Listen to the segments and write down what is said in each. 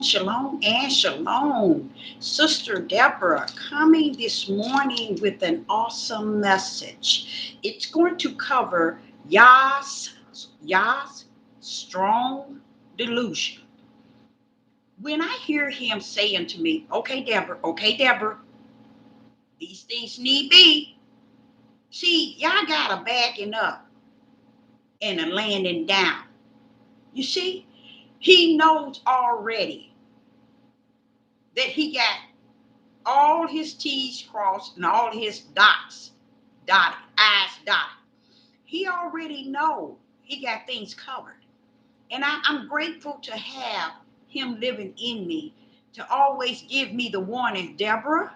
Shalom and shalom. Sister Deborah coming this morning with an awesome message. It's going to cover Yah's strong delusion. When I hear him saying to me, okay, Deborah, these things need be. See, y'all got a backing up and a landing down. You see, he knows already that he got all his T's crossed and all his dots dotted, I's dotted. He already know he got things covered. And I'm grateful to have him living in me to always give me the warning, Deborah,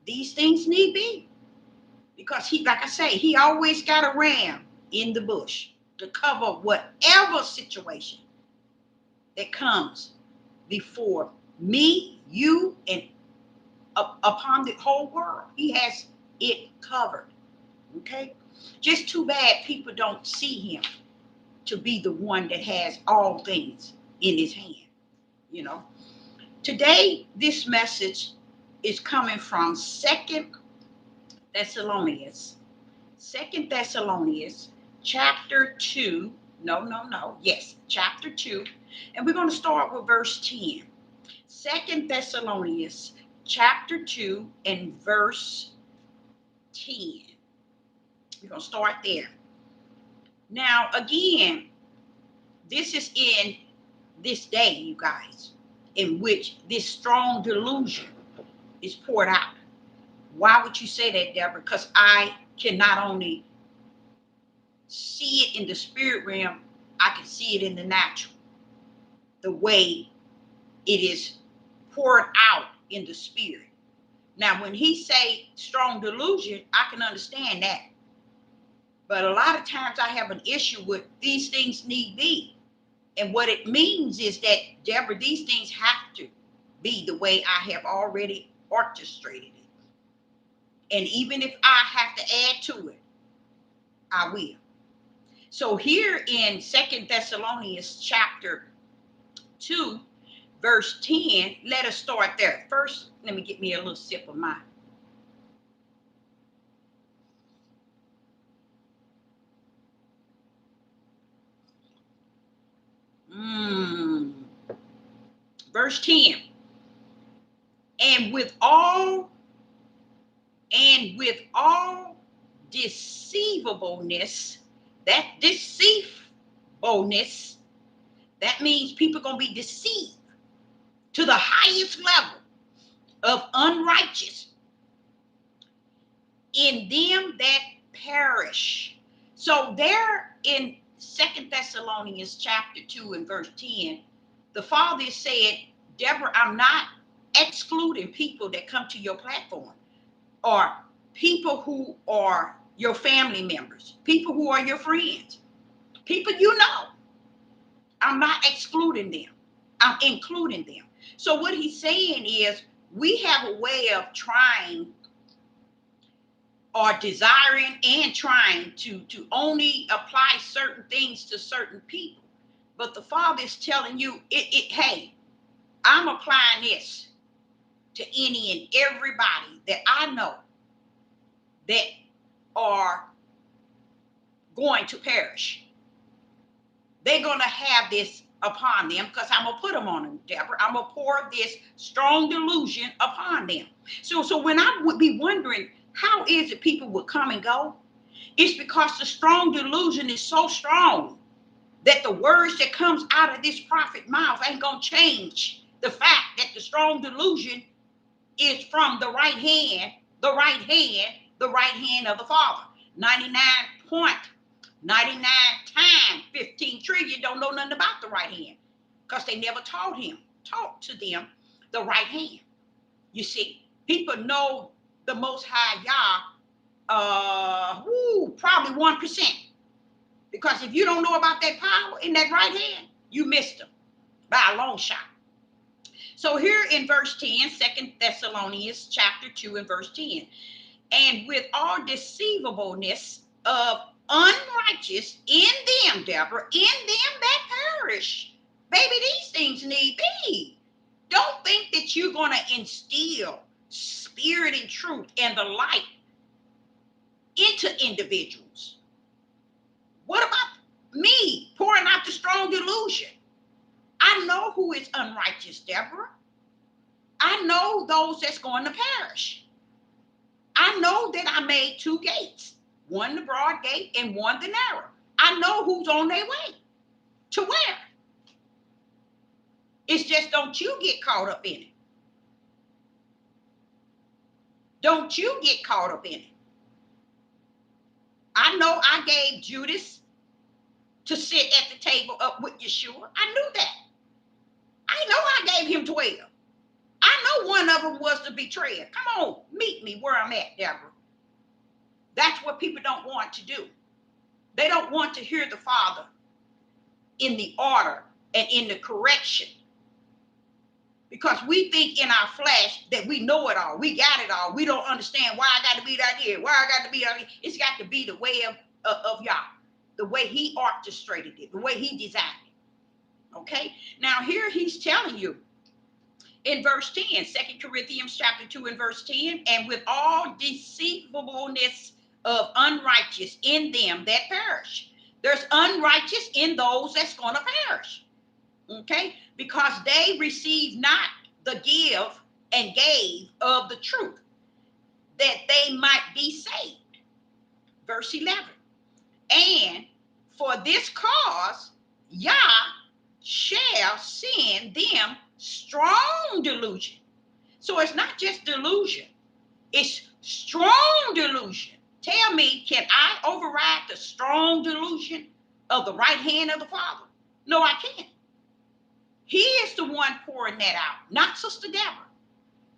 these things need be. Because he, like I say, he always got a ram in the bush to cover whatever situation that comes before me, you, and upon the whole world. He has it covered. Okay? Just too bad people don't see him to be the one that has all things in his hand. You know. Today, this message is coming from Thessalonians. Second Thessalonians chapter 2. No. Yes, chapter 2. And we're going to start with verse 10. Second Thessalonians chapter 2 and verse 10. We're going to start there. Now, again, this is in this day, you guys, in which this strong delusion is poured out. Why would you say that, Deborah? Because I can not only see it in the spirit realm, I can see it in the natural. The way it is poured out in the spirit. Now, when he say strong delusion, I can understand that. But a lot of times I have an issue with these things need be. And what it means is that, Deborah, these things have to be the way I have already orchestrated it. And even if I have to add to it, I will. So here in Second Thessalonians chapter 2, verse 10, let us start there. First, let me get me a little sip of mine. Verse 10. And with all deceivableness, that deceivableness, that means people gonna be deceived to the highest level of unrighteous in them that perish. So there in Second Thessalonians chapter 2 and verse 10, the Father said, Deborah, I'm not excluding people that come to your platform, or people who are your family members, people who are your friends, people you know. I'm not excluding them. I'm including them. So what he's saying is we have a way of trying or desiring and trying to only apply certain things to certain people. But the Father is telling you, hey, I'm applying this to any and everybody that I know that are going to perish. They're going to have this upon them because I'm going to put them on them, Deborah. I'm going to pour this strong delusion upon them. So when I would be wondering, how is it people would come and go? It's because the strong delusion is so strong that the words that comes out of this prophet's mouth ain't going to change the fact that the strong delusion is from the right hand of the Father. 99.99 times 15 trillion don't know nothing about the right hand because they never taught to them the right hand. You see, people know the Most High Yah, probably 1%. Because if you don't know about that power in that right hand, you missed them by a long shot. So here in verse 10, 2 Thessalonians chapter 2 and verse 10, and with all deceivableness of unrighteous in them, Deborah, in them that perish. maybe these things need be. Don't think that you're going to instill spirit and truth and the light into individuals. What about me pouring out the strong delusion? I know who is unrighteous, Deborah. I know those that's going to perish. I know that I made two gates, one the broad gate and one the narrow. I know who's on their way to where. It's just don't you get caught up in it. Don't you get caught up in it. I know I gave Judas to sit at the table up with Yeshua. I knew that. I know I gave him 12. I know one of them was the betrayer. Come on, meet me where I'm at, Deborah. That's what people don't want to do. They don't want to hear the Father in the order and in the correction. Because we think in our flesh that we know it all. We got it all. We don't understand why I got to be down here. Why I got to be down here. It's got to be the way of Yah. The way he orchestrated it. The way he designed it. Okay? Now here he's telling you in verse 10, 2 Corinthians chapter 2 and verse 10, and with all deceivableness of unrighteous in them that perish. There's unrighteous in those that's going to perish. Okay, because they receive not the give and gave of the truth, that they might be saved. Verse 11. And for this cause, Yah shall send them strong delusion. So it's not just delusion, it's strong delusion. Tell me, can I override the strong delusion of the right hand of the Father? No, I can't. He is the one pouring that out, not Sister Deborah,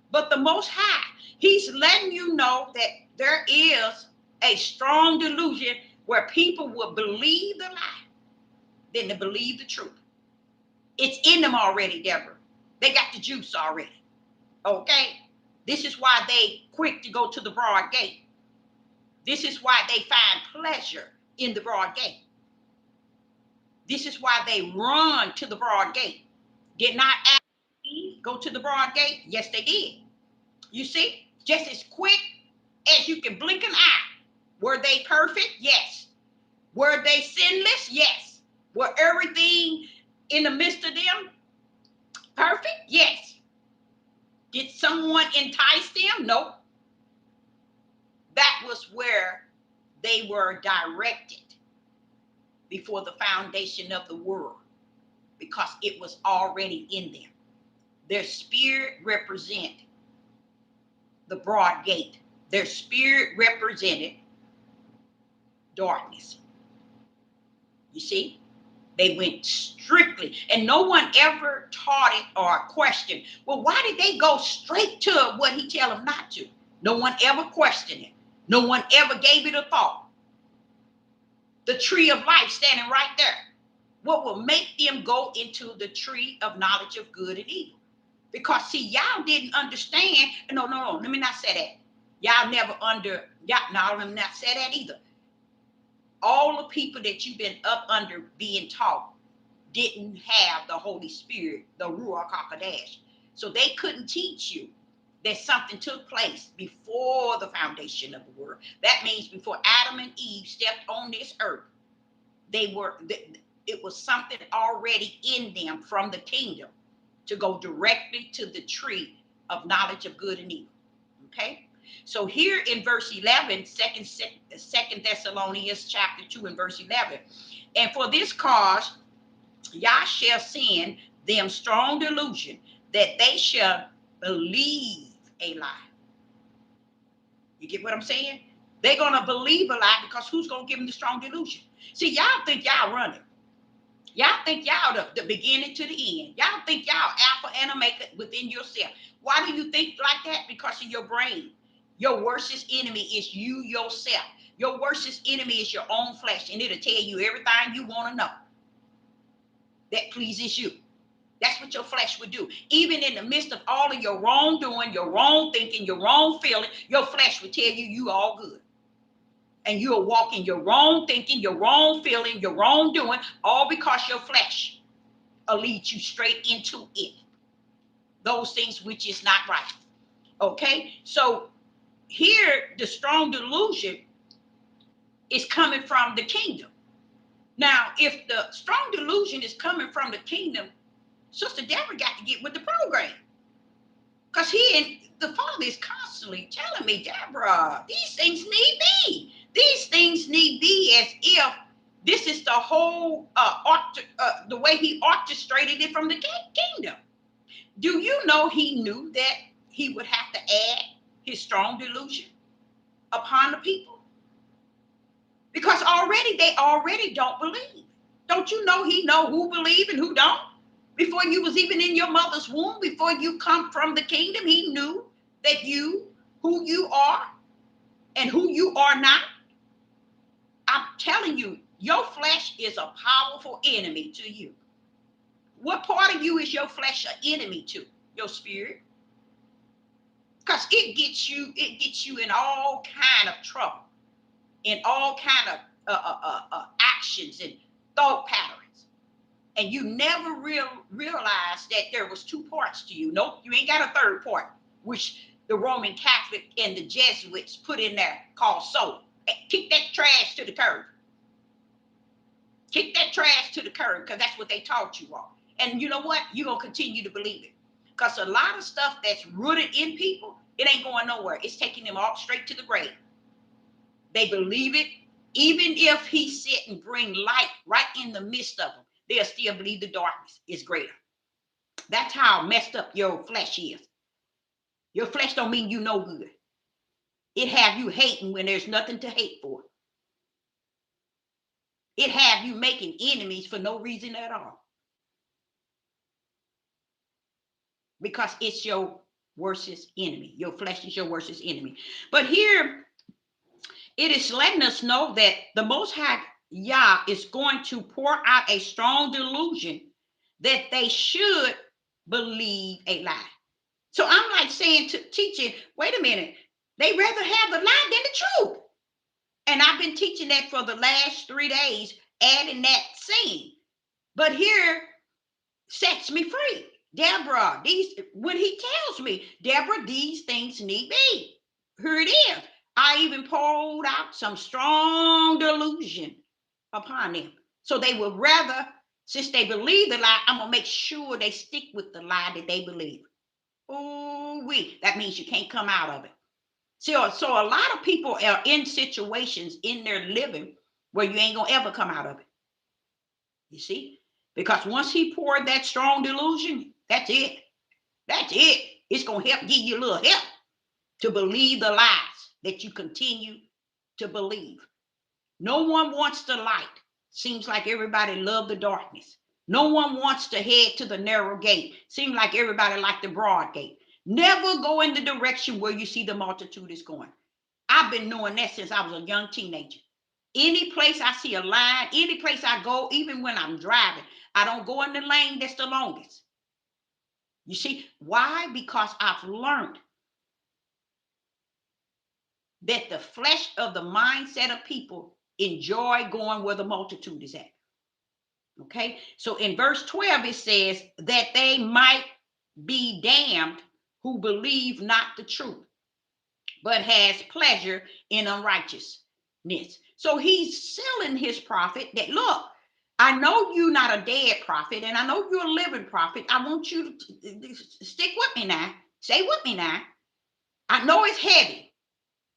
but the Most High. He's letting you know that there is a strong delusion where people will believe the lie than to believe the truth. It's in them already, Deborah. They got the juice already. Okay? This is why they quick to go to the broad gate. This is why they find pleasure in the broad gate. This is why they run to the broad gate. Did not Adam and Eve go to the broad gate? Yes, they did. You see, just as quick as you can blink an eye. Were they perfect? Yes. Were they sinless? Yes. Were everything in the midst of them perfect? Yes. Did someone entice them? Nope. That was where they were directed before the foundation of the world, because it was already in them. Their spirit represented the broad gate. Their spirit represented darkness. You see, they went strictly, and no one ever taught it or questioned, well, why did they go straight to what he tell them not to? No one ever questioned it. No one ever gave it a thought. The tree of life standing right there. What will make them go into the tree of knowledge of good and evil? Because see, y'all didn't understand. No, let me not say that. Y'all never let me not say that either. All the people that you've been up under being taught didn't have the Holy Spirit, the Ruach HaKodesh. So they couldn't teach you that something took place before the foundation of the world. That means before Adam and Eve stepped on this earth, it was something already in them from the kingdom to go directly to the tree of knowledge of good and evil. Okay? So here in verse 11, 2 Thessalonians chapter 2 and verse 11, and for this cause, Yah shall send them strong delusion, that they shall believe a lie. You get what I'm saying? They're going to believe a lie, because who's going to give them the strong delusion? See, y'all think y'all running. Y'all think y'all the beginning to the end. Y'all think y'all alpha and omega within yourself. Why do you think like that? Because of your brain. Your worstest enemy is you yourself. Your worstest enemy is your own flesh, and it'll tell you everything you want to know that pleases you. That's what your flesh would do. Even in the midst of all of your wrongdoing, your wrong thinking, your wrong feeling, your flesh would tell you you all good. And you'll walk in your wrong thinking, your wrong feeling, your wrong doing, all because your flesh lead you straight into it. Those things which is not right. Okay, so here the strong delusion is coming from the kingdom. Now, if the strong delusion is coming from the kingdom, Sister Deborah got to get with the program. Because the Father is constantly telling me, Deborah, these things need be. These things need be, as if this is the whole, the way he orchestrated it from the kingdom. Do you know he knew that he would have to add his strong delusion upon the people? Because they already don't believe. Don't you know he know who believe and who don't? Before you was even in your mother's womb, before you come from the kingdom, he knew that who you are and who you are not. I'm telling you, your flesh is a powerful enemy to you. What part of you is your flesh an enemy to? Your spirit. Because it gets you in all kind of trouble, in all kind of actions and thought patterns. And you never realized that there was two parts to you. Nope, you ain't got a third part, which the Roman Catholic and the Jesuits put in there called soul. Kick that trash to the curb. Kick that trash to the curb, because that's what they taught you all. And you know what? You're going to continue to believe it. Because a lot of stuff that's rooted in people, it ain't going nowhere. It's taking them all straight to the grave. They believe it. Even if he sit and bring light right in the midst of them, they'll still believe the darkness is greater. That's how messed up your flesh is. Your flesh don't mean you no good. It have you hating when there's nothing to hate for. It have you making enemies for no reason at all. Because it's your worstest enemy. Your flesh is your worstest enemy. But here, it is letting us know that the Most High Yah is going to pour out a strong delusion that they should believe a lie. So I'm like saying to teaching, wait a minute, they rather have the lie than the truth. And I've been teaching that for the last 3 days, adding that saying. But here sets me free. Deborah, when he tells me, Deborah, these things need be. Here it is. I even poured out some strong delusion upon them. So they would rather, since they believe the lie, I'm going to make sure they stick with the lie that they believe. That means you can't come out of it. So a lot of people are in situations in their living where you ain't going to ever come out of it. You see? Because once he poured that strong delusion, that's it. That's it. It's going to help give you a little help to believe the lies that you continue to believe. No one wants the light. Seems like everybody loves the darkness. No one wants to head to the narrow gate. Seems like everybody like the broad gate. Never go in the direction where you see the multitude is going. I've been knowing that since I was a young teenager. Any place I see a line, any place I go, even when I'm driving, I don't go in the lane that's the longest. You see, why? Because I've learned that the flesh of the mindset of people enjoy going where the multitude is at. Okay, so in verse 12, it says that they might be damned who believe not the truth, but has pleasure in unrighteousness. So he's selling his prophet that, look, I know you're not a dead prophet, and I know you're a living prophet. I want you to stick with me now. Stay with me now. I know it's heavy,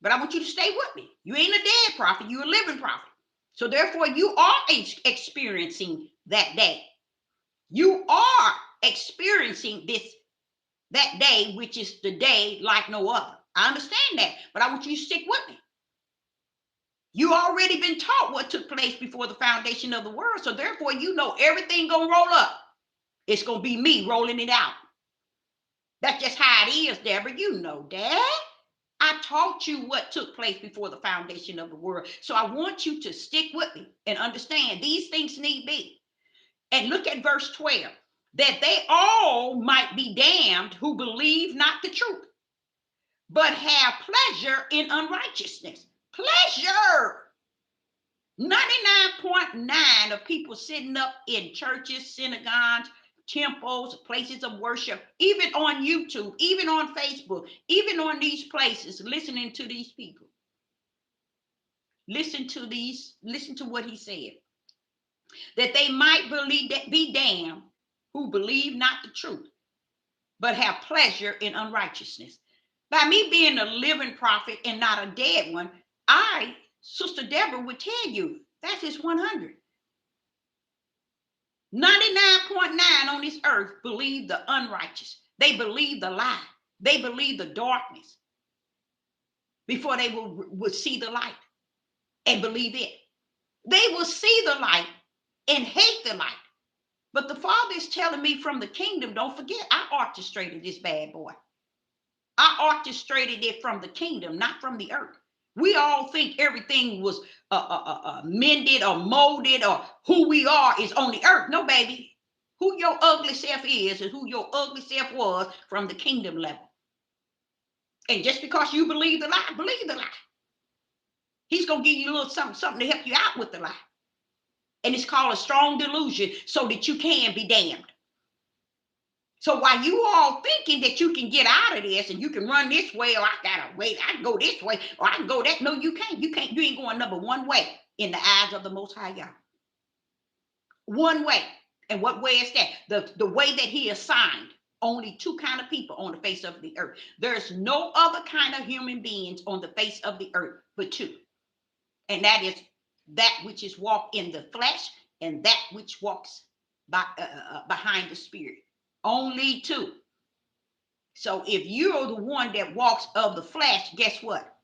but I want you to stay with me. You ain't a dead prophet. You're a living prophet. So therefore, you are experiencing that day. You are experiencing that day, which is the day like no other. I understand that, but I want you to stick with me. You already been taught what took place before the foundation of the world. So therefore, you know everything gonna roll up. It's gonna be me rolling it out. That's just how it is, Deborah. You know that. I taught you what took place before the foundation of the world. So I want you to stick with me and understand these things need be. And look at verse 12. That they all might be damned who believe not the truth, but have pleasure in unrighteousness. Pleasure. 99.9 of people sitting up in churches, synagogues, temples, places of worship, even on YouTube, even on Facebook, even on these places, listening to these people. Listen to what he said. That they might believe that be damned who believe not the truth, but have pleasure in unrighteousness. By me being a living prophet and not a dead one, I, Sister Deborah, would tell you that's his 100. 99.9 on this earth believe the unrighteous. They believe the lie. They believe the darkness before they would see the light and believe it. They will see the light and hate the light. But the Father is telling me from the kingdom, don't forget, I orchestrated this bad boy. I orchestrated it from the kingdom, not from the earth. We all think everything was mended or molded, or who we are is on the earth. No, baby. Who your ugly self is who your ugly self was from the kingdom level. And just because you believe the lie, believe the lie. He's going to give you a little something to help you out with the lie. And it's called a strong delusion so that you can be damned. So while you all thinking that you can get out of this and you can run this way, or I gotta wait, I can go this way, or I can go that. No, you can't. You ain't going number one way in the eyes of the Most High Yah. One way. And what way is that? The way that he assigned only two kind of people on the face of the earth. There's no other kind of human beings on the face of the earth but two. And that is that which is walked in the flesh and that which walks behind the spirit. Only two. So if you're the one that walks of the flesh, guess what?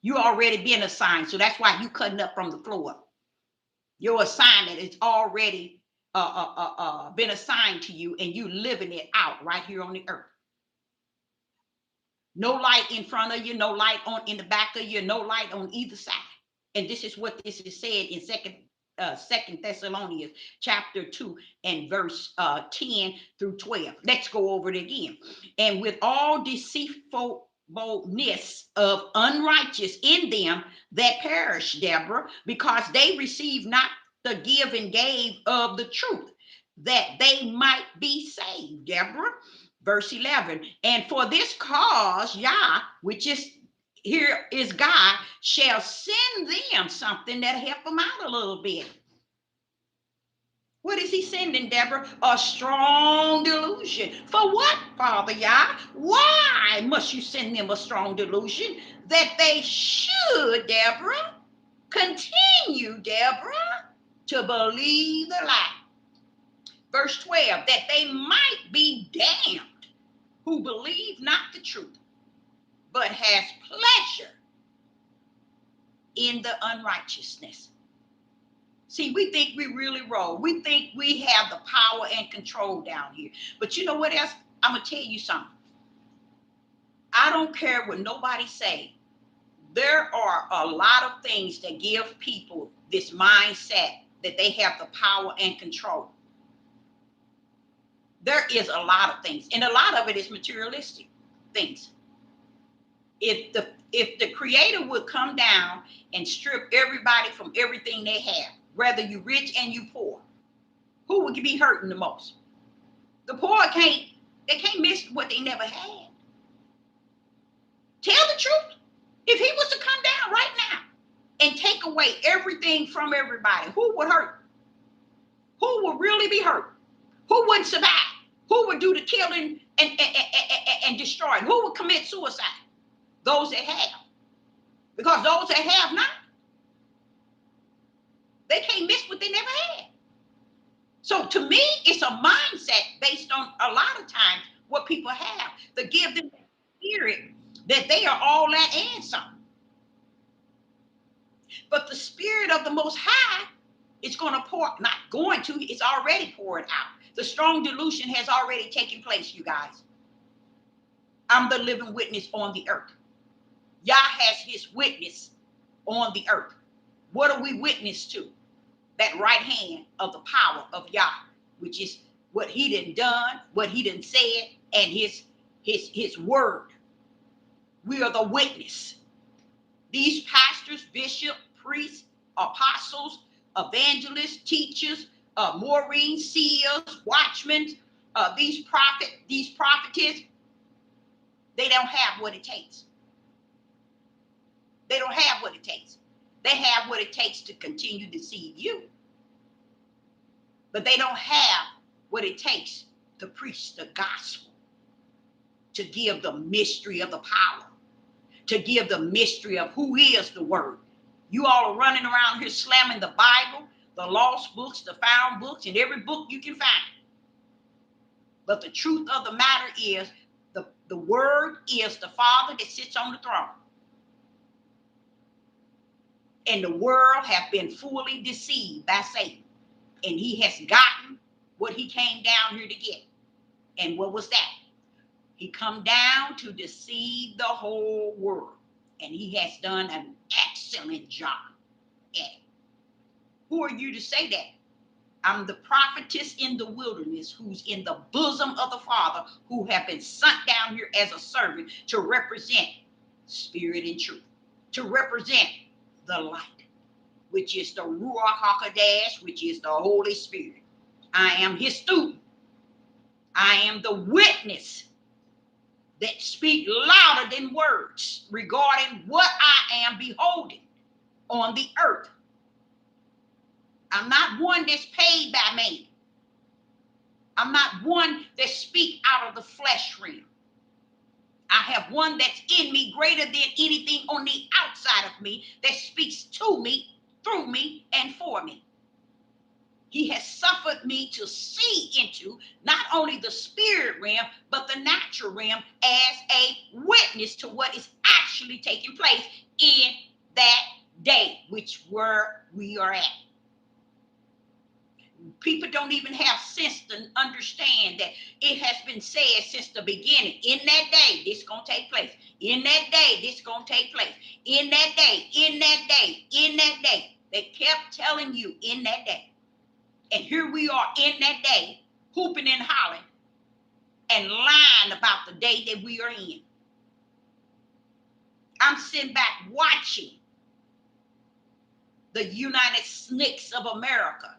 You already been assigned. So that's why you cutting up from the floor. Your assignment is already been assigned to you, and you living it out right here on the earth. No light in front of you, no light in the back of you, no light on either side. And this is what this is said in Second Thessalonians chapter 2 and verse 10 through 12. Let's go over it again. And with all deceitfulness of unrighteous in them that perish, Deborah, because they receive not the give and gave of the truth, that they might be saved, Deborah. Verse 11, and for this cause, Yah, which is here is God, shall send them something that help them out a little bit. What is he sending, Deborah? A strong delusion. For what, Father Yah? Why must you send them a strong delusion? That they should, Deborah, continue, Deborah, to believe the lie. Verse 12, that they might be damned who believe not the truth, but has pleasure in the unrighteousness. See, we think we really roll. We think we have the power and control down here. But you know what else? I'm going to tell you something. I don't care what nobody say. There are a lot of things that give people this mindset that they have the power and control. There is a lot of things, and a lot of it is materialistic things. If the creator would come down and strip everybody from everything they have, whether you rich and you poor, who would be hurting the most? The poor can't miss what they never had. Tell the truth. If he was to come down right now and take away everything from everybody, who would hurt? Who would really be hurt? Who wouldn't survive? Who would do the killing and destroying? Who would commit suicide? Those that have. Because those that have not, they can't miss what they never had. So to me, it's a mindset based on a lot of times what people have to give them the spirit that they are all that and some. But the spirit of the Most High is going to pour, not going to, it's already poured out. The strong delusion has already taken place, you guys. I'm the living witness on the earth. Yah has his witness on the earth. What are we witness to? That right hand of the power of Yah, which is what he done, what he said, and his word. We are the witness. These pastors, bishops, priests, apostles, evangelists, teachers, Maureen, seers, watchmen, these prophetess, they don't have what it takes. They don't have what it takes. They have what it takes to continue to deceive you. But they don't have what it takes to preach the gospel, to give the mystery of the power, to give the mystery of who is the word. You all are running around here slamming the Bible, the lost books, the found books, and every book you can find. But the truth of the matter is, the word is the Father that sits on the throne. And the world have been fully deceived by Satan. And he has gotten what he came down here to get. And what was that? He come down to deceive the whole world. And he has done an excellent job at it. Who are you to say that? I'm the prophetess in the wilderness who's in the bosom of the Father, who have been sent down here as a servant to represent spirit and truth, to represent the light, which is the Ruach HaKodesh, which is the Holy Spirit. I am his student. I am the witness that speak louder than words regarding what I am beholding on the earth. I'm not one that's paid by man. I'm not one that speak out of the flesh realm. I have one that's in me greater than anything on the outside of me that speaks to me, through me, and for me. He has suffered me to see into not only the spirit realm, but the natural realm as a witness to what is actually taking place in that day, which where we are at. People don't even have sense to understand that it has been said since the beginning. In that day, this is going to take place. In that day, this is going to take place. In that day, in that day, in that day. They kept telling you in that day. And here we are in that day, hooping and hollering and lying about the day that we are in. I'm sitting back watching the United Snakes of America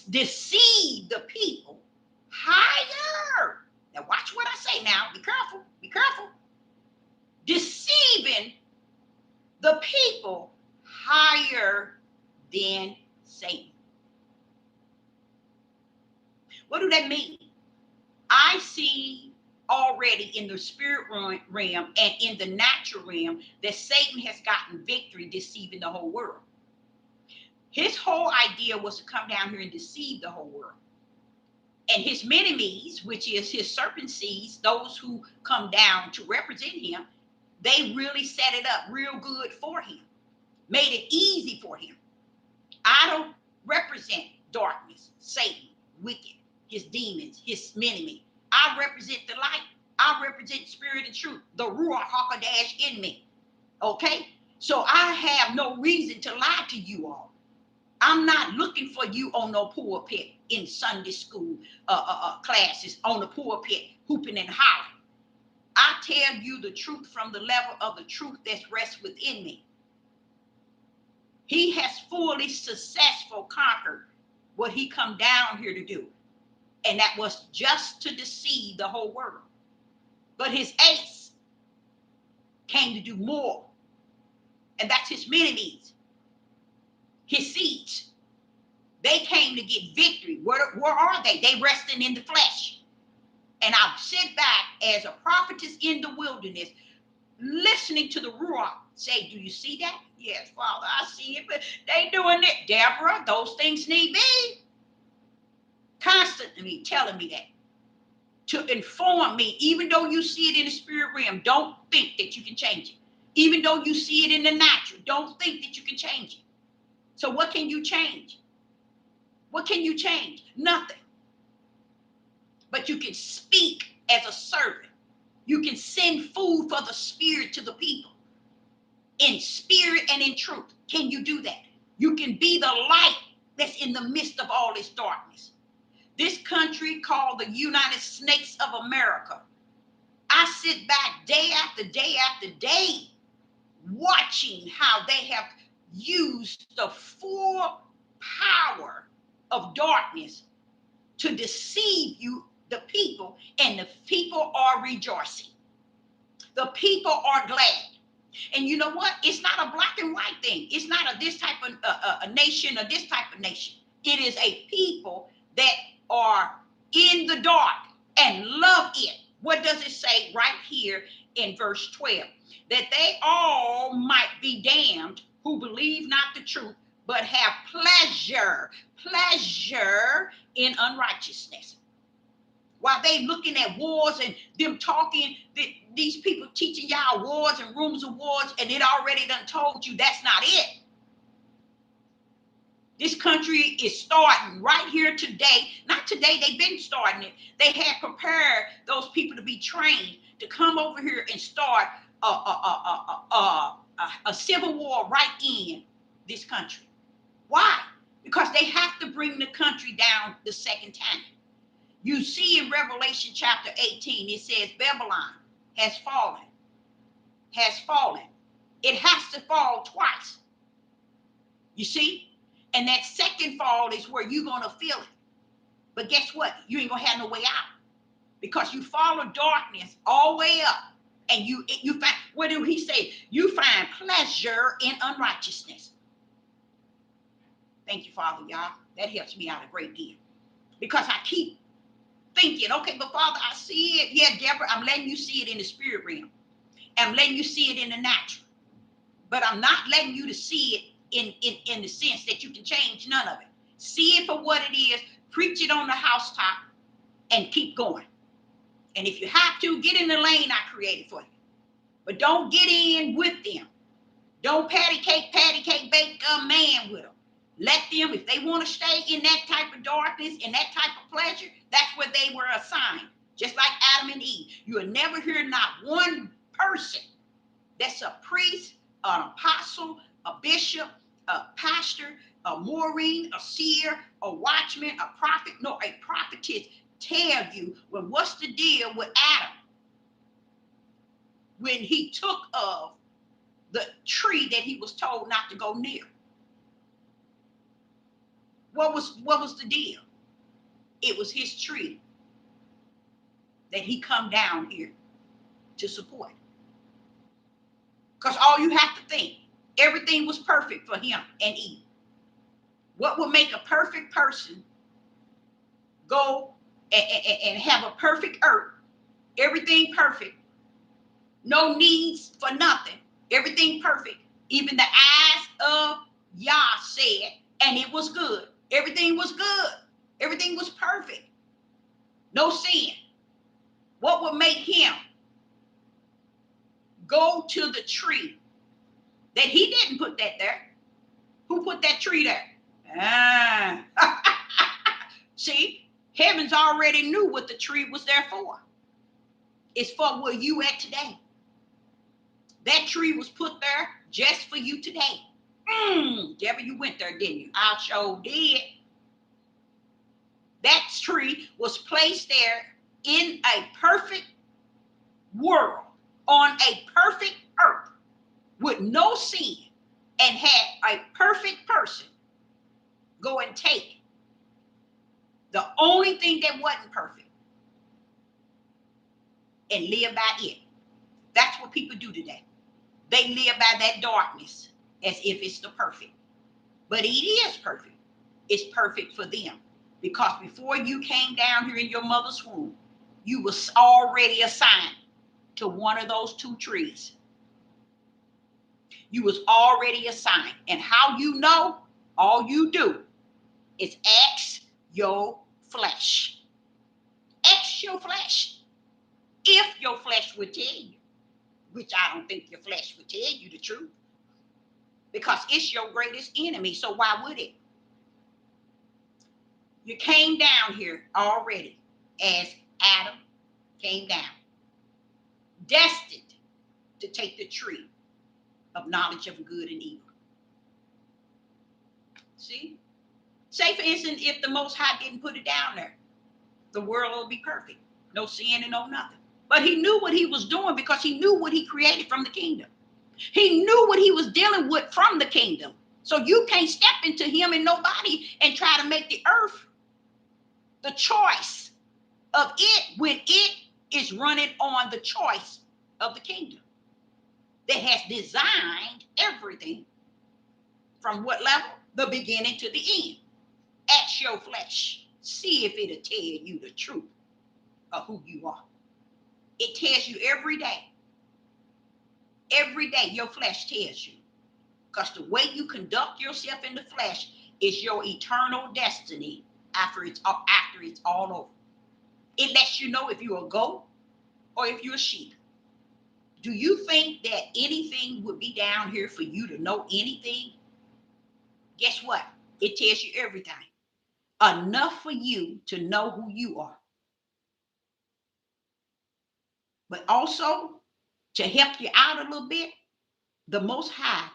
deceive the people higher. Now watch what I say now. Be careful. Be careful. Deceiving the people higher than Satan. What do that mean? I see already in the spirit realm and in the natural realm that Satan has gotten victory deceiving the whole world. His whole idea was to come down here and deceive the whole world. And his enemies, which is his serpent seeds, those who come down to represent him, they really set it up real good for him, made it easy for him. I don't represent darkness, Satan, wicked, his demons, his enemy. I represent the light. I represent spirit and truth, the Ruach HaKodesh in me. Okay? So I have no reason to lie to you all. I'm not looking for you on no pulpit in Sunday school classes, on the pulpit, hooping and hollering. I tell you the truth from the level of the truth that rests within me. He has fully successful conquered what he come down here to do. And that was just to deceive the whole world. But his ace came to do more. And that's his enemies. His seeds, they came to get victory. Where are they? They resting in the flesh. And I sit back as a prophetess in the wilderness, listening to the Ruach say, do you see that? Yes, Father, I see it, but they doing it. Deborah, those things need be. Constantly telling me that. To inform me, even though you see it in the spirit realm, don't think that you can change it. Even though you see it in the natural, don't think that you can change it. So what can you change? What can you change? Nothing. But you can speak as a servant. You can send food for the spirit to the people. In spirit and in truth. Can you do that? You can be the light that's in the midst of all this darkness. This country called the United Snakes of America. I sit back day after day after day watching how they have used the full power of darkness to deceive you, the people, and the people are rejoicing. The people are glad. And you know what? It's not a black and white thing. It's not a this type of a nation or this type of nation. It is a people that are in the dark and love it. What does it say right here in verse 12? That they all might be damned who believe not the truth, but have pleasure in unrighteousness. While they looking at wars and them talking, these people teaching y'all wars and rumors of wars, and it already done told you that's not it. This country is starting right here today. Not today, they've been starting it. They had prepared those people to be trained to come over here and start a civil war right in this country. Why? Because they have to bring the country down the second time. You see in Revelation chapter 18, it says Babylon has fallen. It has to fall twice. You see? And that second fall is where you're going to feel it. But guess what? You ain't going to have no way out. Because you follow darkness all the way up. And you find, what do he say? You find pleasure in unrighteousness. Thank you, Father, y'all. That helps me out a great deal. Because I keep thinking, okay, but Father, I see it. Yeah, Deborah, I'm letting you see it in the spirit realm. I'm letting you see it in the natural. But I'm not letting you to see it in the sense that you can change none of it. See it for what it is, preach it on the housetop, and keep going. And if you have to, get in the lane I created for you. But don't get in with them. Don't patty cake, bake man with them. Let them, if they want to stay in that type of darkness, in that type of pleasure, that's where they were assigned. Just like Adam and Eve. You will never hear not one person that's a priest, an apostle, a bishop, a pastor, a Maureen, a seer, a watchman, a prophet, nor a prophetess tell you, well, what's the deal with Adam when he took of the tree that he was told not to go near? What was the deal? It was his tree that he come down here to support. Because all you have to think, everything was perfect for him and Eve. What would make a perfect person go and have a perfect earth? Everything perfect. No needs for nothing. Everything perfect. Even the eyes of Yah said, and it was good. Everything was good. Everything was perfect. No sin. What would make him go to the tree that he didn't put that there? Who put that tree there? See, heavens already knew what the tree was there for. It's for where you at today. That tree was put there just for you today. Deborah, you went there, didn't you? I sure did. That tree was placed there in a perfect world, on a perfect earth, with no sin, and had a perfect person go and take the only thing that wasn't perfect and live by it. That's what people do today. They live by that darkness as if it's the perfect. But it is perfect. It's perfect for them. Because before you came down here in your mother's womb, you was already assigned to one of those two trees. You was already assigned. And how you know? All you do is ask your flesh. Ask your flesh. If your flesh would tell you, which I don't think your flesh would tell you the truth, because it's your greatest enemy, so why would it? You came down here already as Adam came down, destined to take the tree of knowledge of good and evil. See? Say, for instance, if the Most High didn't put it down there, the world will be perfect. No sin and no nothing. But he knew what he was doing because he knew what he created from the kingdom. He knew what he was dealing with from the kingdom. So you can't step into him and nobody and try to make the earth the choice of it when it is running on the choice of the kingdom that has designed everything from what level? The beginning to the end. Ask your flesh. See if it'll tell you the truth of who you are. It tells you every day. Every day your flesh tells you. Because the way you conduct yourself in the flesh is your eternal destiny after it's all over. It lets you know if you're a goat or if you're a sheep. Do you think that anything would be down here for you to know anything? Guess what? It tells you everything. Enough for you to know who you are. But also, to help you out a little bit, the Most High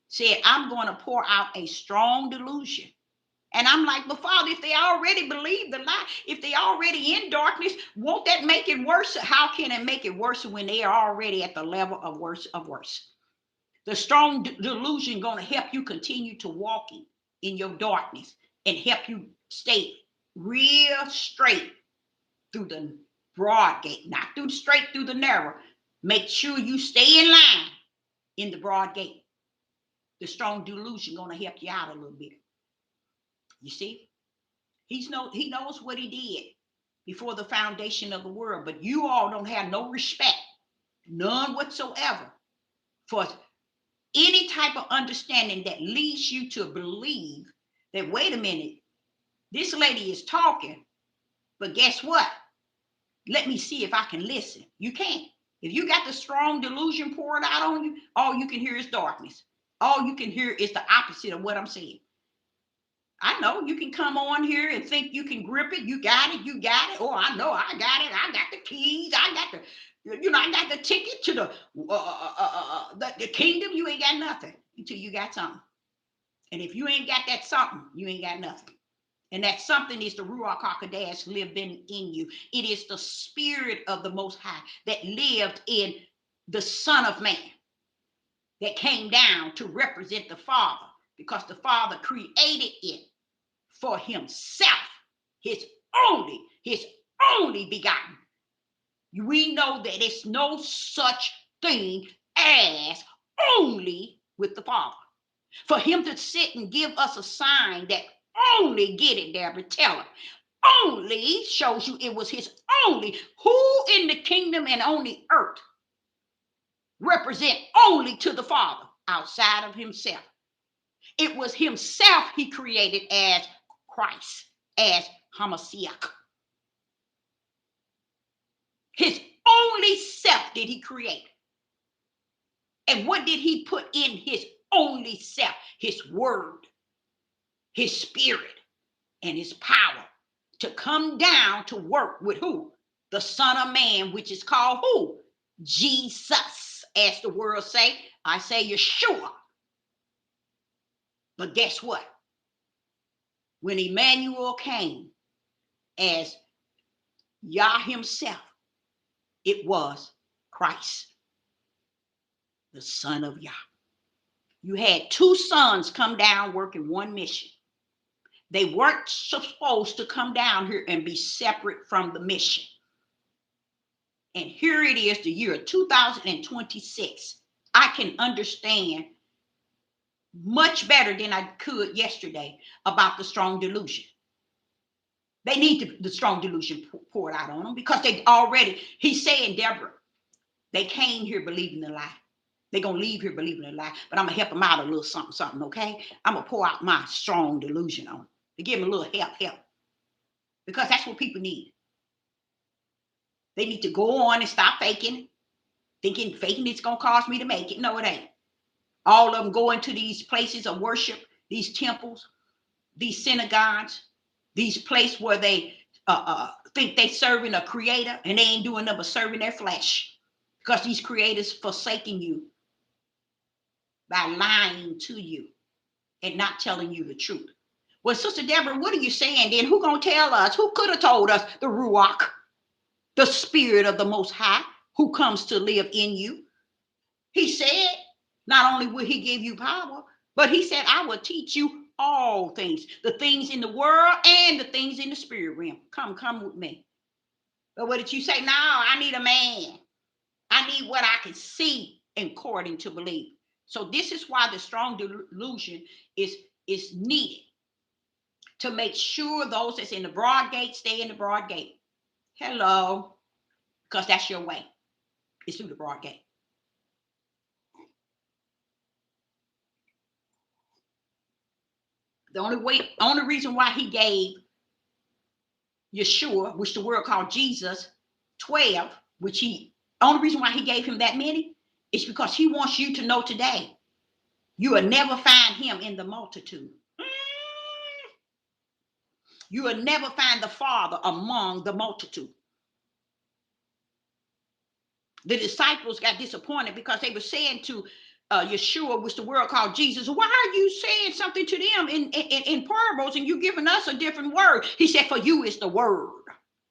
said, I'm going to pour out a strong delusion. And I'm like, but Father, if they already believe the lie, if they already in darkness, won't that make it worse? How can it make it worse when they are already at the level of worse of worse? The strong delusion going to help you continue to walk in your darkness and help you stay real straight through the broad gate, not straight through the narrow. Make sure you stay in line in the broad gate. The strong delusion going to help you out a little bit. You see, he knows what he did before the foundation of the world, but you all don't have no respect, none whatsoever, for any type of understanding that leads you to believe that, wait a minute, this lady is talking, but guess what? Let me see if I can listen. You can't. If you got the strong delusion poured out on you, all you can hear is darkness. All you can hear is the opposite of what I'm saying. I know you can come on here and think you can grip it. You got it. You got it. Oh, I know I got it. I got the keys. I got I got the ticket to the kingdom. You ain't got nothing until you got something. And if you ain't got that something, you ain't got nothing. And that something is the Ruach HaKodesh lived in you. It is the spirit of the Most High that lived in the Son of Man that came down to represent the Father, because the Father created it for himself, his only begotten. We know that it's no such thing as only with the Father. For him to sit and give us a sign that only, get it, Deborah, tell her, only shows you it was his only. Who in the kingdom and on the earth represent only to the Father outside of himself? It was himself he created as Christ, as Hamashiach. His only self did he create. And what did he put in his only self? His word, his spirit, and his power to come down to work with who? The Son of Man, which is called who? Jesus, as the world say. I say Yeshua. But guess what? When Emmanuel came as Yah himself, it was Christ, the Son of Yah. You had two sons come down working one mission. They weren't supposed to come down here and be separate from the mission. And here it is, the year 2026. I can understand much better than I could yesterday about the strong delusion. They need the strong delusion poured out on them, because they already, he's saying, Deborah, they came here believing the lie. They're going to leave here believing the lie, but I'm going to help them out a little something, okay? I'm going to pour out my strong delusion on them to give them a little help, because that's what people need. They need to go on and stop faking it's going to cause me to make it. No, it ain't. All of them go into these places of worship, these temples, these synagogues, these places where they think they serving a creator, and they ain't doing nothing but serving their flesh, because these creators forsaking you by lying to you and not telling you the truth. Well, Sister Deborah, what are you saying then? Who gonna tell us? Who could have told us? The Ruach, the spirit of the Most High, who comes to live in you. He said, not only will he give you power, but he said, I will teach you all things, the things in the world and the things in the spirit realm. Come with me. But what did you say? No, I need a man. I need what I can see according to believe. So this is why the strong delusion is needed, to make sure those that's in the broad gate stay in the broad gate. Hello, because that's your way. It's through the broad gate. The only reason why he gave Yeshua, which the world called Jesus, 12, only reason why he gave him that many is because he wants you to know today, you will never find him in the multitude. You will never find the Father among the multitude. The disciples got disappointed because they were saying to Yeshua, which the world called Jesus, why are you saying something to them in parables and you giving us a different word? He said, for you is the word.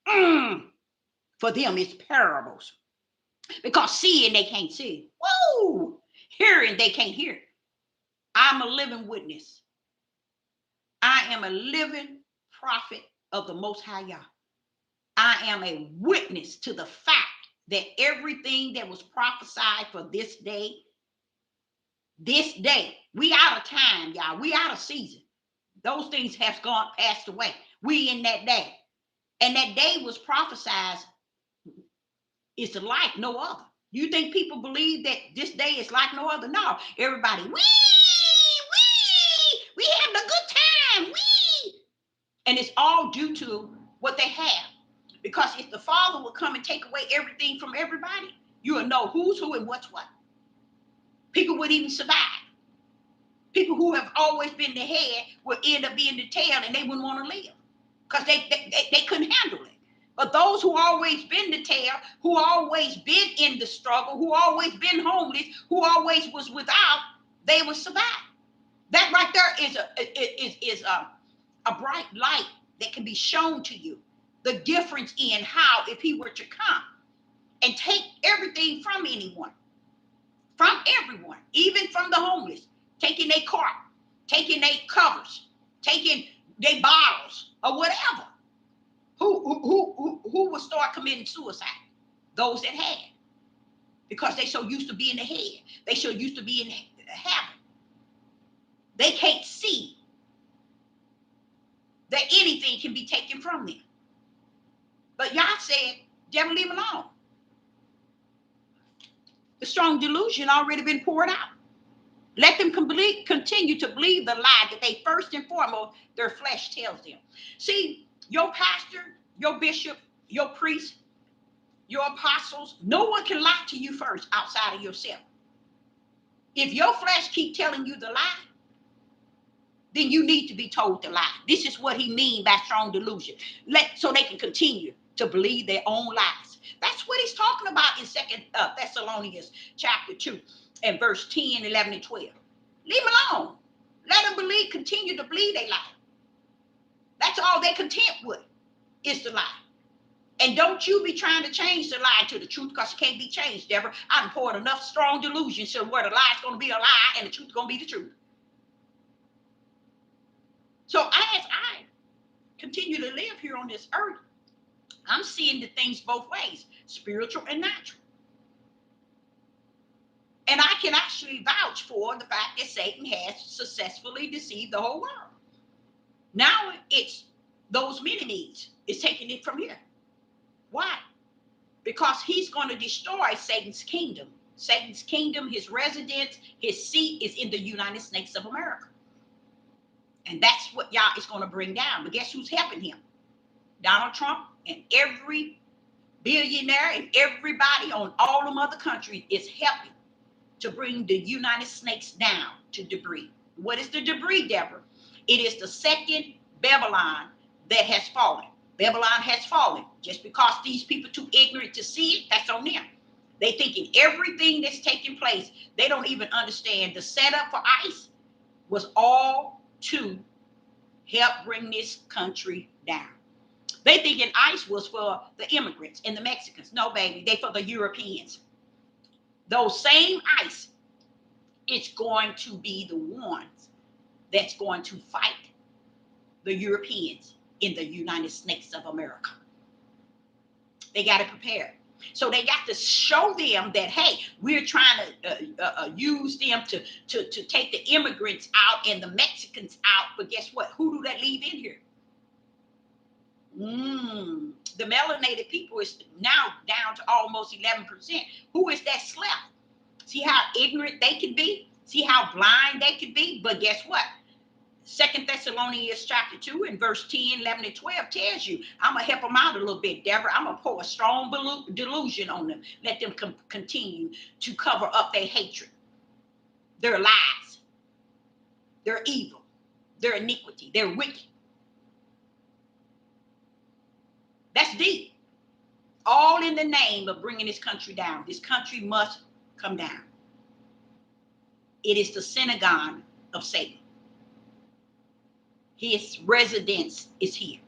For them it's parables. Because seeing they can't see. Woo! Hearing they can't hear. I'm a living witness. I am a living prophet of the Most High Yah. I am a witness to the fact that everything that was prophesied for this day, we out of time, y'all. We out of season. Those things have passed away. We in that day. And that day was prophesied is like no other. You think people believe that this day is like no other? No. Everybody, we having a good time. And it's all due to what they have. Because if the Father would come and take away everything from everybody, you will know who's who and what's what. People would even survive. People who have always been the head would end up being the tail, and they wouldn't want to live because they couldn't handle it. But those who always been the tail, who always been in the struggle, who always been homeless, who always was without, they would survive. That right there is a bright light that can be shown to you. The difference in how, if he were to come and take everything from anyone, from everyone, even from the homeless, taking their cart, taking their covers, taking their bottles or whatever, who would start committing suicide? Those that had, because they so used to being the head, they so used to being heaven, they can't see that anything can be taken from them. But Yah said, devil, leave alone. The strong delusion already been poured out. Let them continue to believe the lie that they first and foremost, their flesh tells them. See, your pastor, your bishop, your priest, your apostles, no one can lie to you first outside of yourself. If your flesh keep telling you the lie, then you need to be told the lie. This is what he means by strong delusion. So they can continue to believe their own lies. That's what he's talking about in 2 Thessalonians chapter 2 and verse 10, 11, and 12. Leave them alone. Let them continue to believe they lie. That's all they're content with, is the lie. And don't you be trying to change the lie to the truth, because it can't be changed, Deborah. I've poured enough strong delusion so where the lie is going to be a lie and the truth is going to be the truth. So as I continue to live here on this earth, I'm seeing the things both ways, spiritual and natural. And I can actually vouch for the fact that Satan has successfully deceived the whole world. Now it's those mini-me's is taking it from here. Why? Because he's going to destroy Satan's kingdom. Satan's kingdom, his residence, his seat is in the United States of America. And that's what Yah is going to bring down. But guess who's helping him? Donald Trump and every billionaire and everybody on all them other countries is helping to bring the United States down to debris. What is the debris, Deborah? It is the second Babylon that has fallen. Babylon has fallen. Just because these people too ignorant to see it, that's on them. They thinking everything that's taking place, they don't even understand the setup for ICE was all to help bring this country down. They thinking ICE was for the immigrants and the Mexicans. No, baby, they for the Europeans. Those same ICE, it's going to be the ones that's going to fight the Europeans in the United States of America. They got to prepare. So they got to show them that, hey, we're trying to use them to take the immigrants out and the Mexicans out. But guess what? Who do they leave in here? The melanated people is now down to almost 11%. Who is that's left? See how ignorant they can be? See how blind they can be? But guess what? 2 Thessalonians chapter 2 and verse 10, 11, and 12 tells you, I'm going to help them out a little bit, Deborah. I'm going to pour a strong delusion on them. Let them continue to cover up their hatred, their lies, their evil, their iniquity, their wicked. That's deep. All in the name of bringing this country down. This country must come down. It is the synagogue of Satan. His residence is here.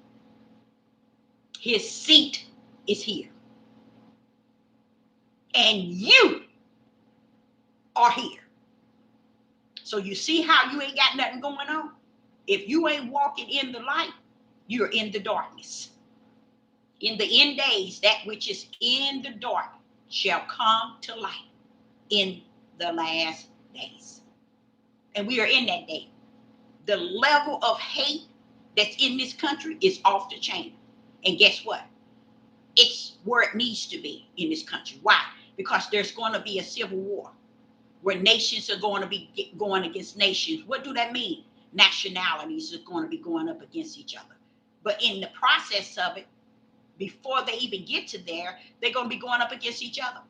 His seat is here. And you are here. So you see how you ain't got nothing going on? If you ain't walking in the light, you're in the darkness. In the end days, that which is in the dark shall come to light in the last days. And we are in that day. The level of hate that's in this country is off the chain. And guess what? It's where it needs to be in this country. Why? Because there's going to be a civil war where nations are going to be going against nations. What do that mean? Nationalities are going to be going up against each other. But in the process of it, before they even get to there, they're going to be going up against each other.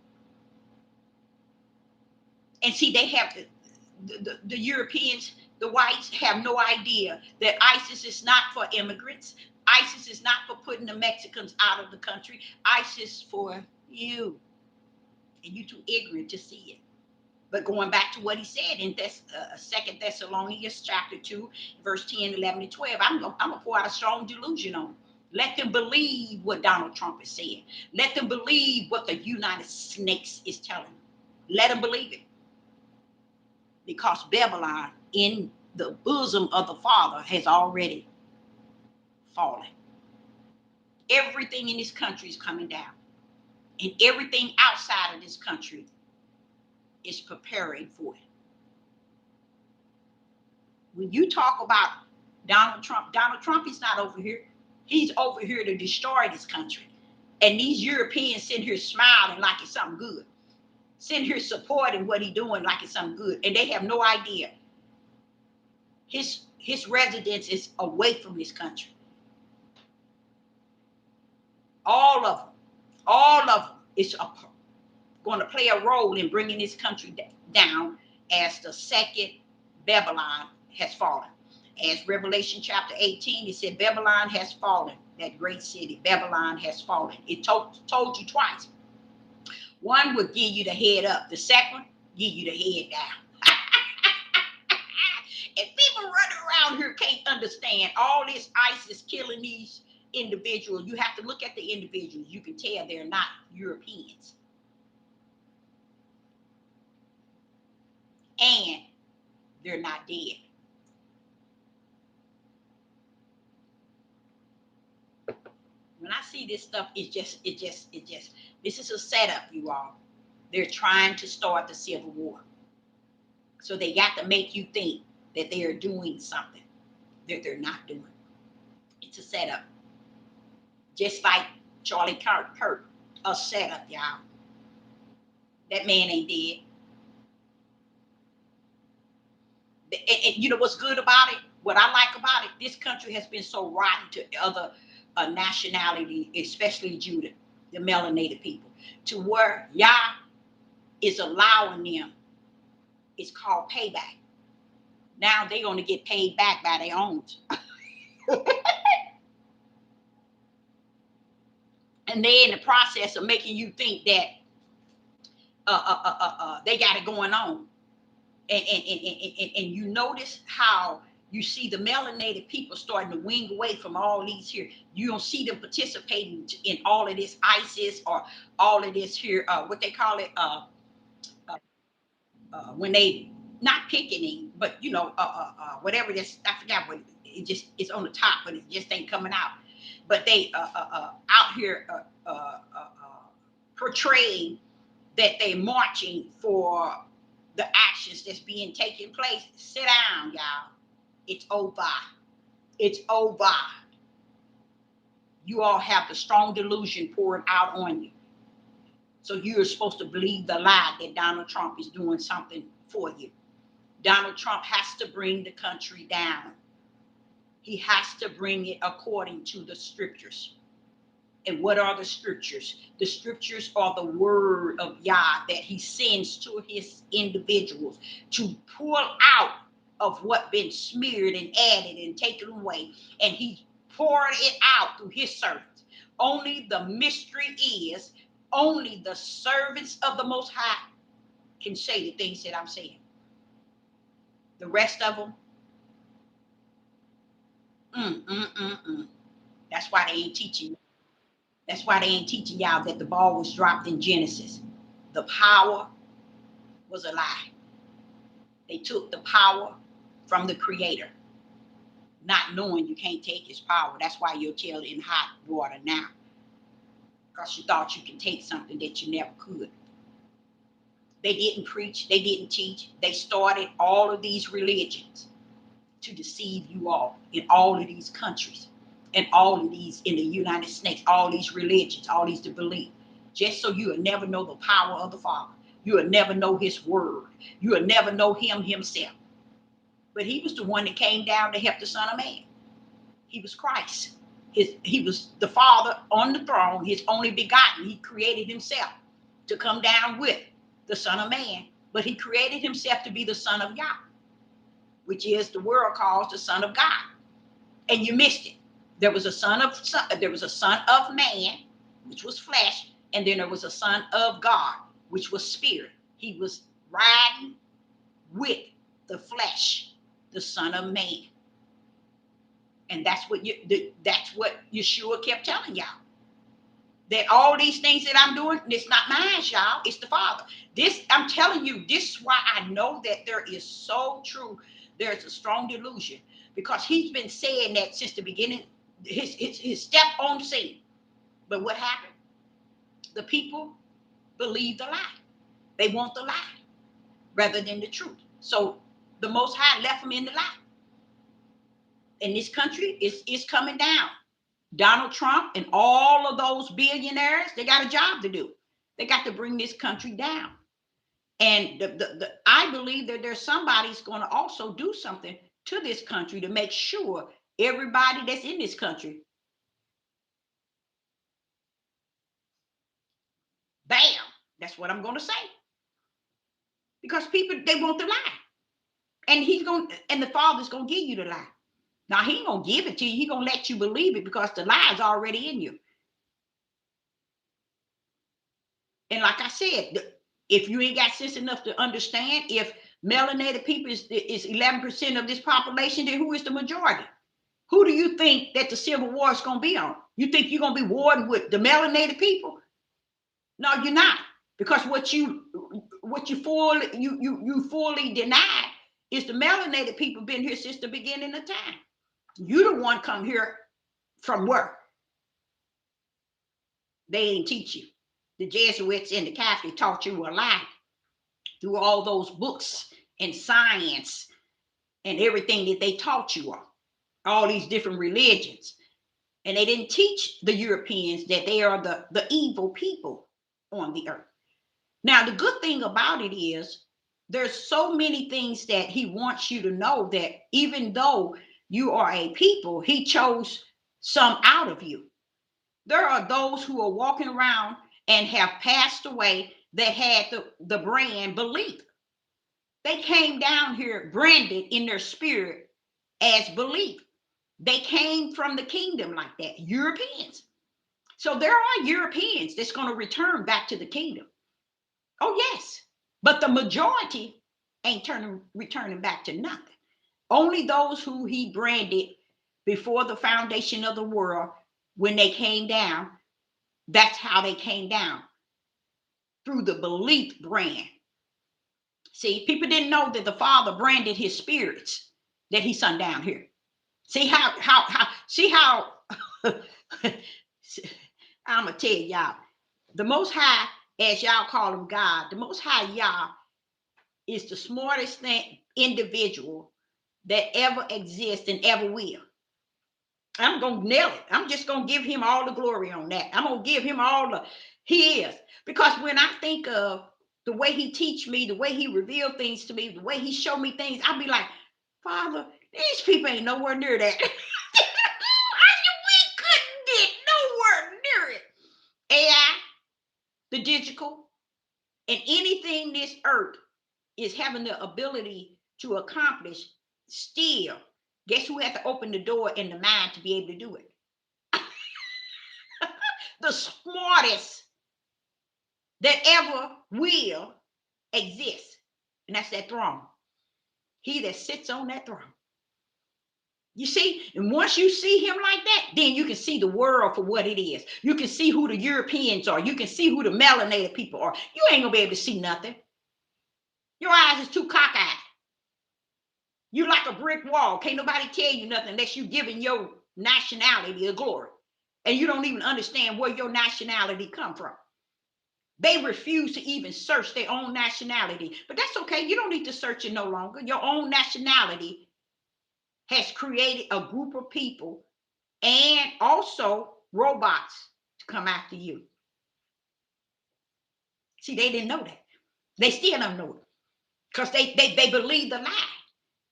And see, they have the Europeans, the whites have no idea that ISIS is not for immigrants. ISIS is not for putting the Mexicans out of the country. ISIS for you. And you're too ignorant to see it. But going back to what he said in 2 Thessalonians chapter 2, verse 10, 11, and 12, I'm going to pour out a strong delusion on them. Let them believe what Donald Trump is saying. Let them believe what the United States is telling them. Let them believe it. Because Babylon in the bosom of the Father has already fallen. Everything in this country is coming down. And everything outside of this country is preparing for it. When you talk about Donald Trump is not over here. He's over here to destroy this country. And these Europeans sitting here smiling like it's something good. Sitting here supporting what he's doing like it's something good. And they have no idea. His residence is away from this country. All of them is going to play a role in bringing this country down as the second Babylon has fallen. As Revelation chapter 18, it said Babylon has fallen. That great city, Babylon has fallen. It told you twice. One would give you the head up. The second, give you the head down. And people running around here can't understand all this ISIS killing these individuals. You have to look at the individuals. You can tell they're not Europeans. And they're not dead. When I see this stuff, it just, this is a setup, you all. They're trying to start the civil war. So they got to make you think that they are doing something that they're not doing. It's a setup. Just like Charlie Kirk, a setup, y'all. That man ain't dead. And you know what's good about it? What I like about it, this country has been so rotten to other nationality, especially Judah, the melanated people, to where Yah is allowing them. It's called payback. Now they're going to get paid back by their own. And they're in the process of making you think that they got it going on. And you notice how you see the melanated people starting to wing away from all these here. You don't see them participating in all of this ISIS or all of this here, what they call it, when they not picketing, but whatever this, I forgot what it just it's on the top, but it just ain't coming out. But they out here portraying that they're marching for the actions that's being taken place. Sit down, y'all. It's over. It's over. You all have the strong delusion poured out on you. So you're supposed to believe the lie that Donald Trump is doing something for you. Donald Trump has to bring the country down. He has to bring it according to the scriptures. And what are the scriptures? The scriptures are the word of Yah that he sends to his individuals to pull out of what been smeared and added and taken away. And he poured it out through his servants. Only the mystery is, only the servants of the Most High can say the things that I'm saying. The rest of them, that's why they ain't teaching. That's why they ain't teaching y'all that the ball was dropped in Genesis. The power was a lie. They took the power from the Creator, not knowing you can't take his power. That's why you're tail in hot water now, because you thought you could take something that you never could. They didn't preach. They didn't teach. They started all of these religions to deceive you all in all of these countries. And all of these in the United States, all these religions, all these to believe, just so you will never know the power of the Father. You will never know his word. You will never know him himself. But he was the one that came down to help the Son of Man. He was Christ. He was the Father on the throne, his only begotten. He created himself to come down with the Son of Man. But he created himself to be the Son of Yah, which is the world calls the Son of God. And you missed it. There was a son of man, which was flesh, and then there was a son of God, which was spirit. He was riding with the flesh, the Son of Man. And that's what Yeshua kept telling y'all. That all these things that I'm doing, it's not mine, y'all. It's the Father. This, I'm telling you, this is why I know that there is so true. There's a strong delusion, because he's been saying that since the beginning. His step on scene. But what happened? The people believe the lie. They want the lie rather than the truth. So the Most High left them in the lie. And this country is coming down. Donald Trump and all of those billionaires, they got a job to do. They got to bring this country down. And I believe that there's somebody's going to also do something to this country to make sure everybody that's in this country, bam, that's what I'm going to say. Because people, they want the lie. And the Father's going to give you the lie. Now, he ain't going to give it to you. He's going to let you believe it, because the lie is already in you. And like I said, if you ain't got sense enough to understand, if melanated people is 11% of this population, then who is the majority? Who do you think that the Civil War is going to be on? You think you're going to be warring with the melanated people? No, you're not. Because what you fully deny is the melanated people been here since the beginning of time. You the one come here from work. They ain't teach you. The Jesuits and the Catholic taught you a lie through all those books and science and everything that they taught you all these different religions. And they didn't teach the Europeans that they are the evil people on the earth. Now, the good thing about it is there's so many things that he wants you to know, that even though you are a people, he chose some out of you. There are those who are walking around and have passed away that had the brand belief. They came down here branded in their spirit as belief. They came from the kingdom like that, Europeans. So there are Europeans that's going to return back to the kingdom. Oh, yes. But the majority ain't returning back to nothing. Only those who he branded before the foundation of the world, when they came down, that's how they came down, through the belief brand. See, people didn't know that the Father branded his spirits that he sent down here. See how I'm gonna tell y'all, the Most High, as y'all call him God, the Most High Yah is the smartest individual that ever exists and ever will. I'm gonna nail it. I'm just gonna give him all the glory on that. I'm gonna give him all the he is. Because when I think of the way he teach me, the way he revealed things to me, the way he showed me things, I'll be like, Father, these people ain't nowhere near that. We couldn't get nowhere near it. AI, the digital, and anything this earth is having the ability to accomplish, still, guess who had to open the door in the mind to be able to do it? The smartest that ever will exist. And that's that throne. He that sits on that throne. You see, and once you see him like that, then you can see the world for what it is. You can see who the Europeans are. You can see who the melanated people are. You ain't gonna be able to see nothing. Your eyes is too cockeyed. You like a brick wall. Can't nobody tell you nothing unless you giving your nationality a glory. And you don't even understand where your nationality come from. They refuse to even search their own nationality. But that's okay. You don't need to search it no longer. Your own nationality has created a group of people and also robots to come after you. See, they didn't know that. They still don't know it because they believe the lie.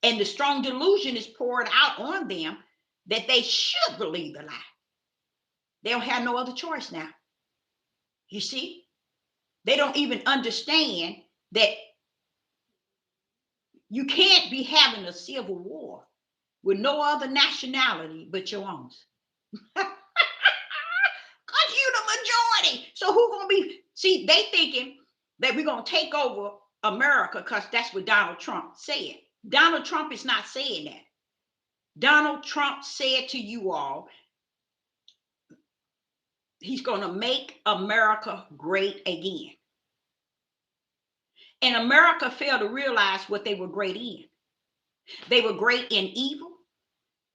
And the strong delusion is poured out on them that they should believe the lie. They don't have no other choice now. You see? They don't even understand that you can't be having a civil war with no other nationality but your own. Because you the majority. So who gonna be? See, they thinking that we're gonna take over America because that's what Donald Trump said. Donald Trump is not saying that. Donald Trump said to you all, he's gonna make America great again. And America failed to realize what they were great in. They were great in evil,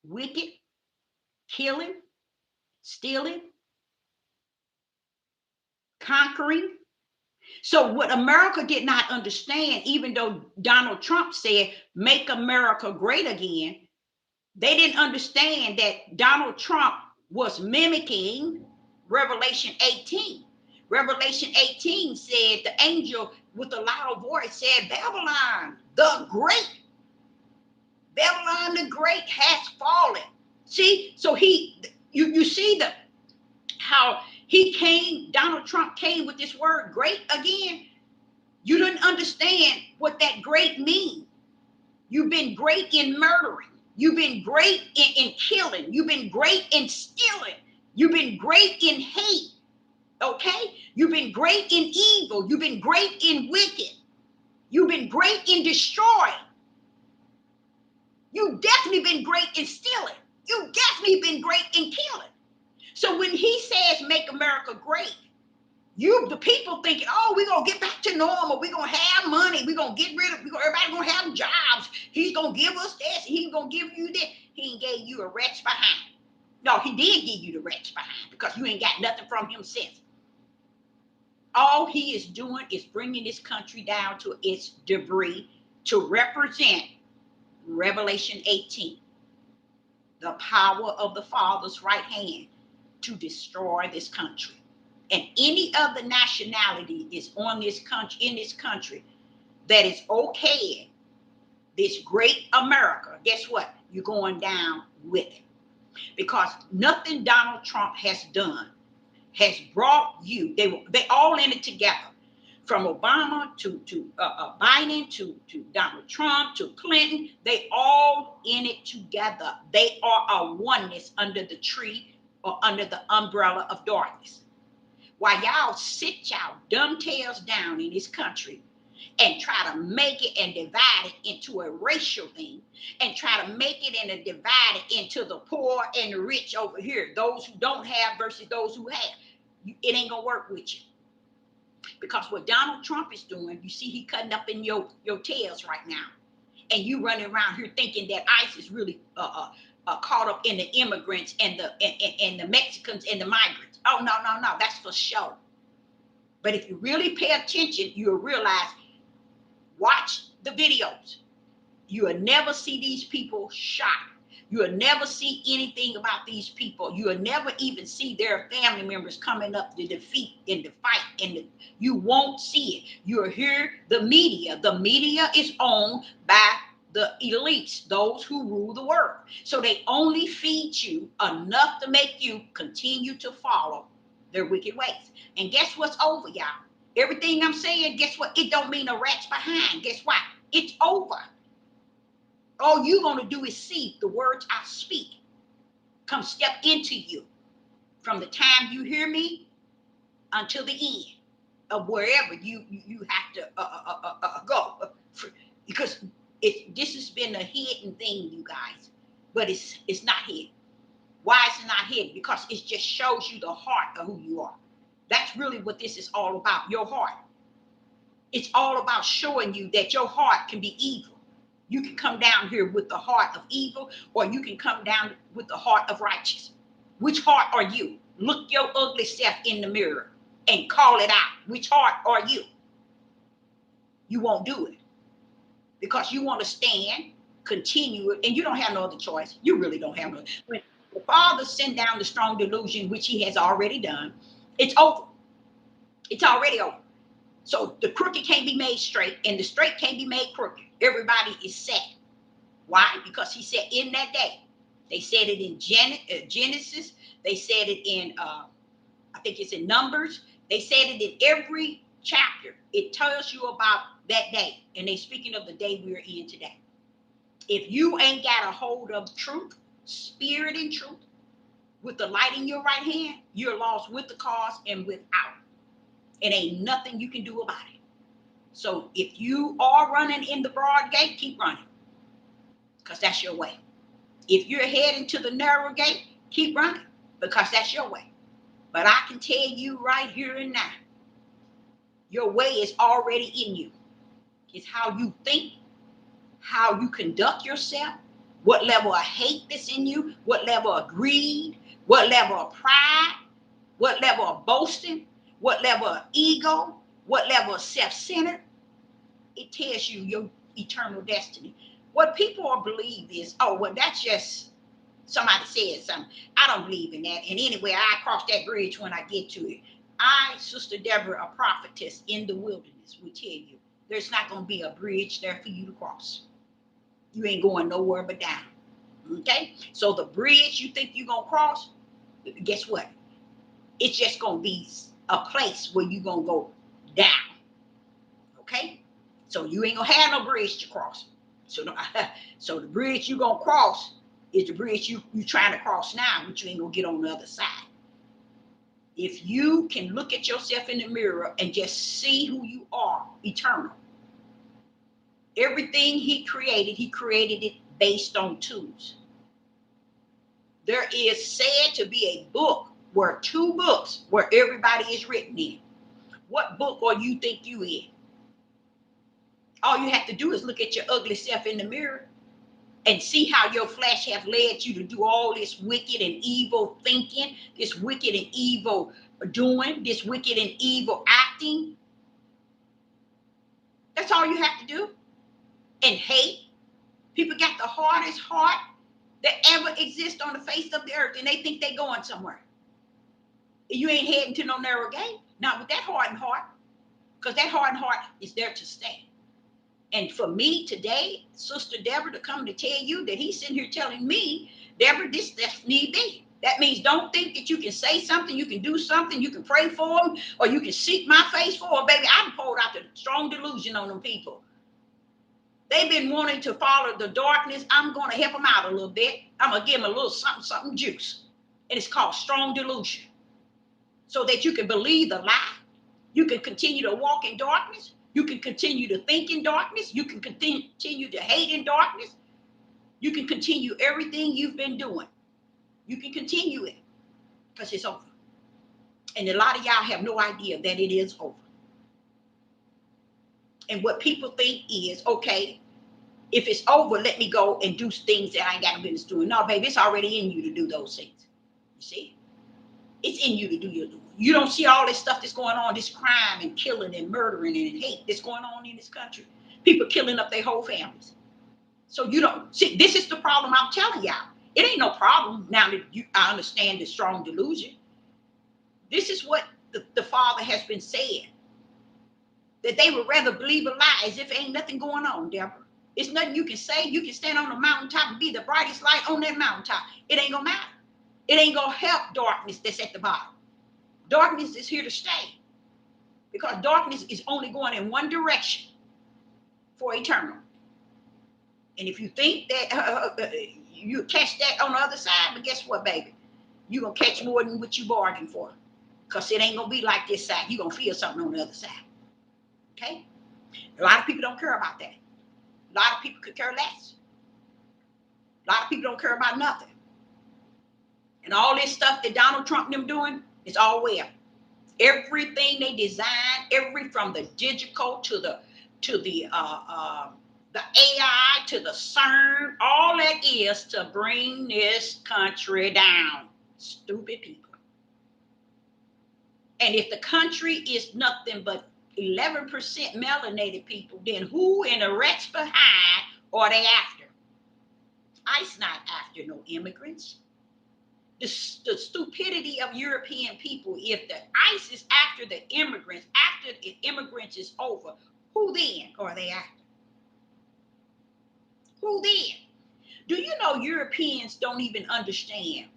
wicked, killing, stealing, conquering. So what America did not understand, even though Donald Trump said, make America great again, they didn't understand that Donald Trump was mimicking Revelation 18. Revelation 18 said, the angel with a loud voice said, Babylon, the great, Babylon the great has fallen. See, so you see how he came, Donald Trump came with this word great again. You didn't understand what that great means. You've been great in murdering. You've been great in killing. You've been great in stealing. You've been great in hate. Okay? You've been great in evil. You've been great in wicked. You've been great in destroying. You've definitely been great in stealing. You've definitely been great in killing. So when he says make America great, the people thinking, oh, we're going to get back to normal. We're going to have money. We're going to get rid of, everybody's going to have jobs. He's going to give us this. He's going to give you this. He ain't gave you a wretch behind. No, he did give you the wretch behind because you ain't got nothing from him since. All he is doing is bringing this country down to its debris to represent Revelation 18, the power of the Father's right hand to destroy this country. And any other nationality is on this country, in this country, that is okay, this great America, guess what? You're going down with it. Because nothing Donald Trump has done has brought you, they all in it together. From Obama to Biden to Donald Trump to Clinton, they all in it together. They are a oneness under the tree or under the umbrella of darkness. While y'all sit y'all dumb tails down in this country and try to make it and divide it into a racial thing and try to make it and divide it into the poor and the rich over here, those who don't have versus those who have, it ain't gonna work with you. Because what Donald Trump is doing, you see he cutting up in your tails right now. And you running around here thinking that ICE is really caught up in the immigrants and the Mexicans and the migrants. Oh, no, no, no. That's for show. But if you really pay attention, you'll realize, watch the videos. You will never see these people shot. You will never see anything about these people. You will never even see their family members coming up to defeat in the fight. You won't see it. You'll hear the media. The media is owned by the elites, those who rule the world. So they only feed you enough to make you continue to follow their wicked ways. And guess what's over, y'all? Everything I'm saying, guess what? It don't mean a rat's behind. Guess what? It's over. All you're going to do is see the words I speak come step into you from the time you hear me until the end of wherever you have to go. Because this has been a hidden thing, you guys, but it's not hidden. Why is it not hidden? Because it just shows you the heart of who you are. That's really what this is all about, your heart. It's all about showing you that your heart can be evil. You can come down here with the heart of evil, or you can come down with the heart of righteous. Which heart are you? Look your ugly self in the mirror and call it out. Which heart are you? You won't do it because you want to stand, continue it, and you don't have no other choice. You really don't have no. When the Father sent down the strong delusion, which he has already done, it's over. It's already over. So the crooked can't be made straight, and the straight can't be made crooked. Everybody is set. Why? Because he said in that day. They said it in Genesis. They said it in, I think it's in Numbers. They said it in every chapter. It tells you about that day. And they're speaking of the day we're in today. If you ain't got a hold of truth, spirit and truth, with the light in your right hand, you're lost with the cause and without. It ain't nothing you can do about it. So if you are running in the broad gate, keep running, because that's your way. If you're heading to the narrow gate, keep running, because that's your way. But I can tell you right here and now, your way is already in you. It's how you think, how you conduct yourself, what level of hate that's in you, what level of greed, what level of pride, what level of boasting, what level of ego, what level of self-centered. It tells you your eternal destiny. What people believe is, oh, well, that's just somebody said something. I don't believe in that. And anyway, I cross that bridge when I get to it. I, Sister Deborah, a prophetess in the wilderness, will tell you there's not going to be a bridge there for you to cross. You ain't going nowhere but down. Okay? So the bridge you think you're going to cross, guess what? It's just going to be a place where you're going to go down. Okay? So you ain't going to have no bridge to cross. So the bridge you're going to cross is the bridge you trying to cross now, but you ain't going to get on the other side. If you can look at yourself in the mirror and just see who you are, eternal. Everything he created it based on twos. There is said to be a book where two books where everybody is written in. What book are you think you in? All you have to do is look at your ugly self in the mirror and see how your flesh have led you to do all this wicked and evil thinking, this wicked and evil doing, this wicked and evil acting. That's all you have to do. And hate. People got the hardest heart that ever exists on the face of the earth, and they think they're going somewhere. You ain't heading to no narrow gate, not with that hardened heart, because that hardened heart is there to stay. And for me today, Sister Deborah, to come to tell you that he's sitting here telling me, Deborah, this need be. That means don't think that you can say something, you can do something, you can pray for them, or you can seek my face for them. Baby, I pulled out the strong delusion on them people. They've been wanting to follow the darkness. I'm going to help them out a little bit. I'm going to give them a little something juice. And it's called strong delusion. So that you can believe the lie. You can continue to walk in darkness. You can continue to think in darkness. You can continue to hate in darkness. You can continue everything you've been doing. You can continue it because it's over. And a lot of y'all have no idea that it is over. And what people think is, okay, if it's over, let me go and do things that I ain't got no business doing. No, baby, it's already in you to do those things. You see? It's in you to do your doing. You don't see all this stuff that's going on, this crime and killing and murdering and hate that's going on in this country. People killing up their whole families. So you don't see, this is the problem I'm telling y'all. It ain't no problem now that I understand the strong delusion. This is what the Father has been saying. That they would rather believe a lie as if ain't nothing going on, Deborah. It's nothing you can say. You can stand on the mountaintop and be the brightest light on that mountaintop. It ain't gonna matter. It ain't gonna help darkness that's at the bottom. Darkness is here to stay. Because darkness is only going in one direction for eternal. And if you think that you catch that on the other side, but guess what, baby? You're going to catch more than what you bargained for. Because it ain't going to be like this side. You're going to feel something on the other side. Okay? A lot of people don't care about that. A lot of people could care less. A lot of people don't care about nothing. And all this stuff that Donald Trump and them doing, it's all where. Everything they design, from the digital to the AI to the CERN, all that is to bring this country down. Stupid people. And if the country is nothing but 11% melanated people, then who in the rest behind are they after? ICE not after no immigrants. The stupidity of European people, if the ICE is after the immigrants, after the immigrants is over, who then are they after? Who then? Do you know Europeans don't even understand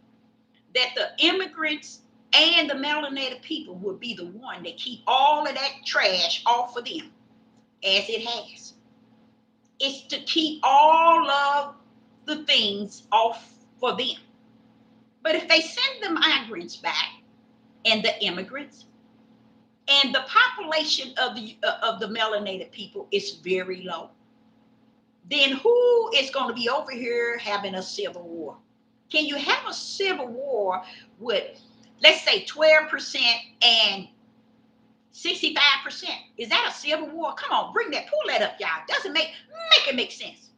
that the immigrants and the melanated people would be the one that keep all of that trash off of them, as it has. It's to keep all of the things off for them. But if they send the migrants back and the immigrants, and the population of the melanated people is very low, then who is going to be over here having a civil war? Can you have a civil war with, let's say, 12% and 65%? Is that a civil war? Come on, bring that, pull that up, y'all. Doesn't make it make sense.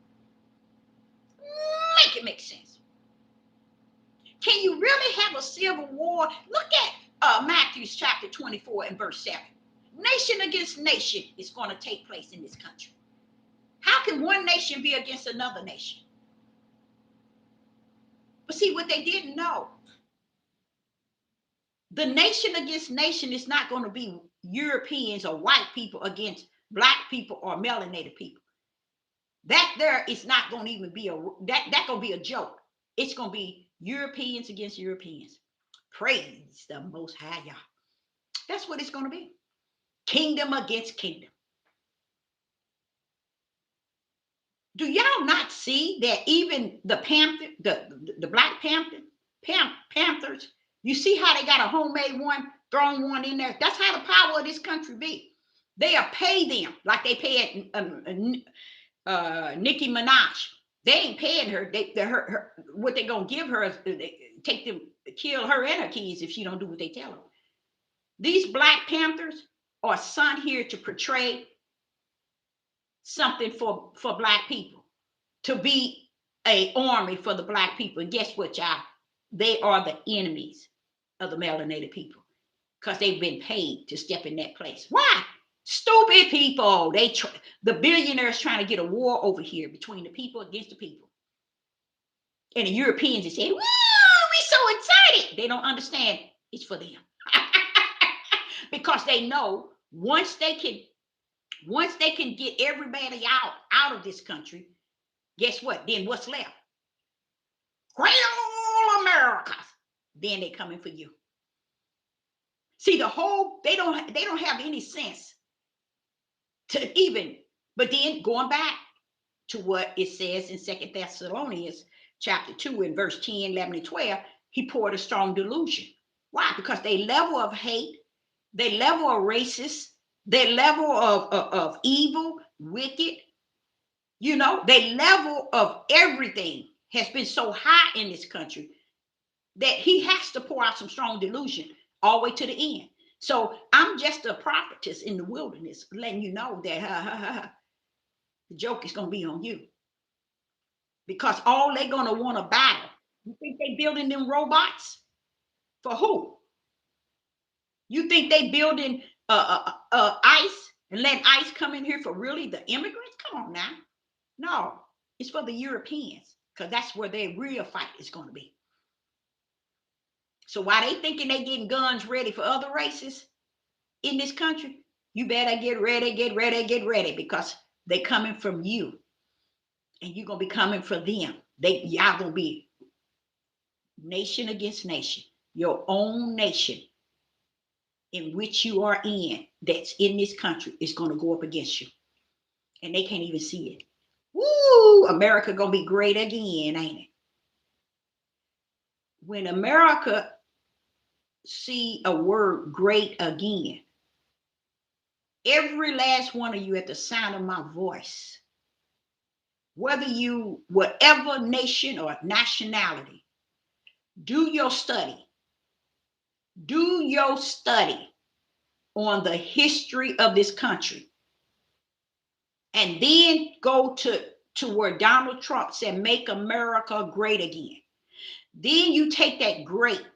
Make it make sense. Can you really have a civil war? Look at Matthew chapter 24 and verse 7. Nation against nation is going to take place in this country. How can one nation be against another nation? But see, what they didn't know, the nation against nation is not going to be Europeans or white people against black people or melanated people. That there is not going to even be that going to be a joke. It's going to be Europeans against Europeans. Praise the Most High, y'all. That's what it's going to be. Kingdom against kingdom. Do y'all not see that even the Panther, the Black Panthers, you see how they got a homemade one, throwing one in there? That's how the power of this country be. They are pay them like they paid Nicki Minaj. They ain't paying her. Her what they gonna give her is take them, kill her and her kids if she don't do what they tell her. These Black Panthers are sent here to portray something for black people, to be an army for the black people. And guess what, y'all? They are the enemies of the melanated people because they've been paid to step in that place. Why? Stupid people. The billionaires trying to get a war over here between the people against the people. And the Europeans are saying, woo, we so excited. They don't understand it's for them. Because they know once they can get everybody out of this country, guess what? Then what's left? Great old America. Then they're coming for you. See, they don't have any sense to even, but then going back to what it says in 2 Thessalonians chapter 2 and verse 10, 11, and 12, he poured a strong delusion. Why? Because they level of hate, they level of racist, their level of evil, wicked, their level of everything has been so high in this country that he has to pour out some strong delusion all the way to the end. So I'm just a prophetess in the wilderness, letting you know that the joke is going to be on you. Because all they're going to want to battle. You think they building them robots? For who? You think they building ICE and letting ICE come in here for really the immigrants? Come on now. No, it's for the Europeans, because that's where their real fight is going to be. So while they thinking they getting guns ready for other races in this country, you better get ready, because they coming from you. And you're going to be coming for them. Y'all going to be nation against nation. Your own nation in which you are in, that's in this country, is going to go up against you. And they can't even see it. Woo! America going to be great again, ain't it? When America see a word great again, every last one of you at the sound of my voice, whatever nation or nationality, do your study. Do your study on the history of this country. And then go to where Donald Trump said, make America great again. Then you take that great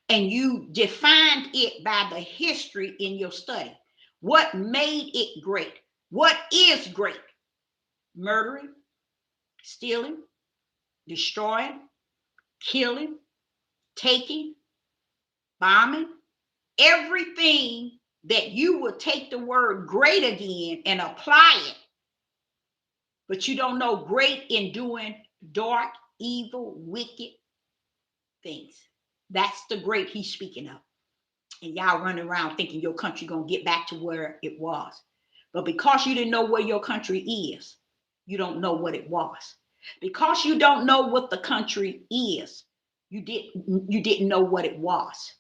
and you defined it by the history in your study. What made it great? What is great? Murdering, stealing, destroying, killing, taking, bombing, everything that you would take the word great again and apply it, but you don't know great in doing dark, evil, wicked things. That's the great he's speaking of. And y'all running around thinking your country gonna get back to where it was. But because you didn't know where your country is, you don't know what it was. Because you don't know what the country is, you didn't know what it was.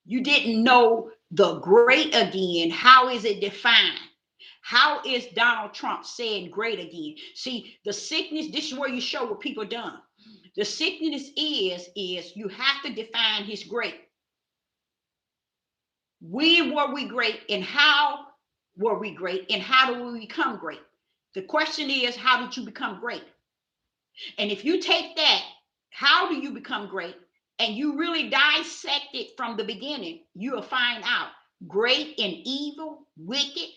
You didn't know the great again. How is it defined? How is Donald Trump saying great again? See, the sickness, this is where you show what people done. The sickness is you have to define his great. When were we great, and how were we great, and how do we become great? The question is, how did you become great? And if you take that, how do you become great, and you really dissect it from the beginning, you'll find out great in evil, wicked,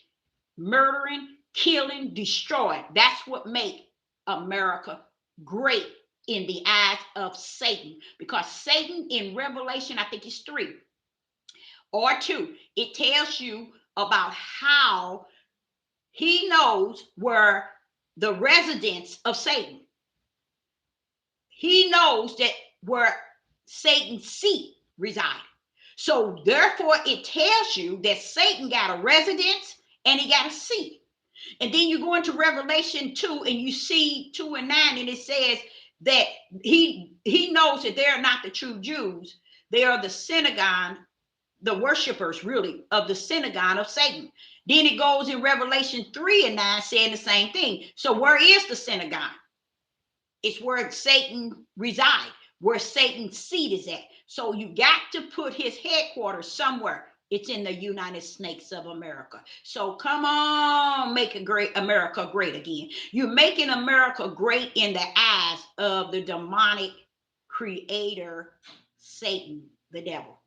murdering, killing, destroying. That's what makes America great in the eyes of Satan. Because Satan in Revelation, I think it's 3 or 2, it tells you about how he knows where the residence of Satan. He knows that where Satan's seat resides. So therefore, it tells you that Satan got a residence and he got a seat. And then you go into Revelation 2 and you see 2 and 9, and it says that he knows that they're not the true Jews. They are the synagogue, the worshipers really of the synagogue of Satan. Then it goes in Revelation 3 and 9 saying the same thing. So where is the synagogue? It's where Satan resides, where Satan's seat is at. So you got to put his headquarters somewhere. It's in the United States of America. So come on, make America great again. You're making America great in the eyes of the demonic creator, Satan, the devil.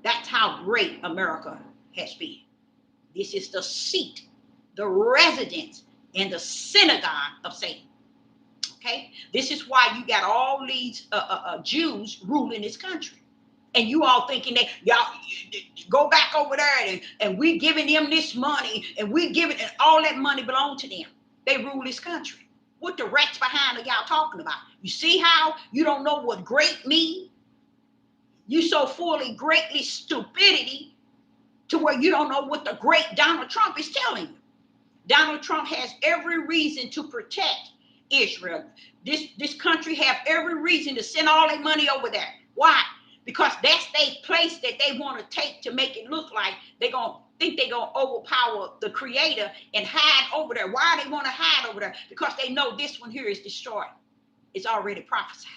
That's how great America has been. This is the seat, the residence, and the synagogue of Satan. Okay, this is why you got all these Jews ruling this country, and you all thinking that y'all go back over there and we giving them this money, and we giving, and all that money belong to them. They rule this country. What the rats behind are y'all talking about? You see how you don't know what great mean? You so fully greatly stupidity to where you don't know what the great Donald Trump is telling you. Donald Trump has every reason to protect Israel. This country have every reason to send all their money over there. Why? Because that's their place that they want to take to make it look like they're going to think they're going to overpower the creator and hide over there. Why they want to hide over there? Because they know this one here is destroyed. It's already prophesied.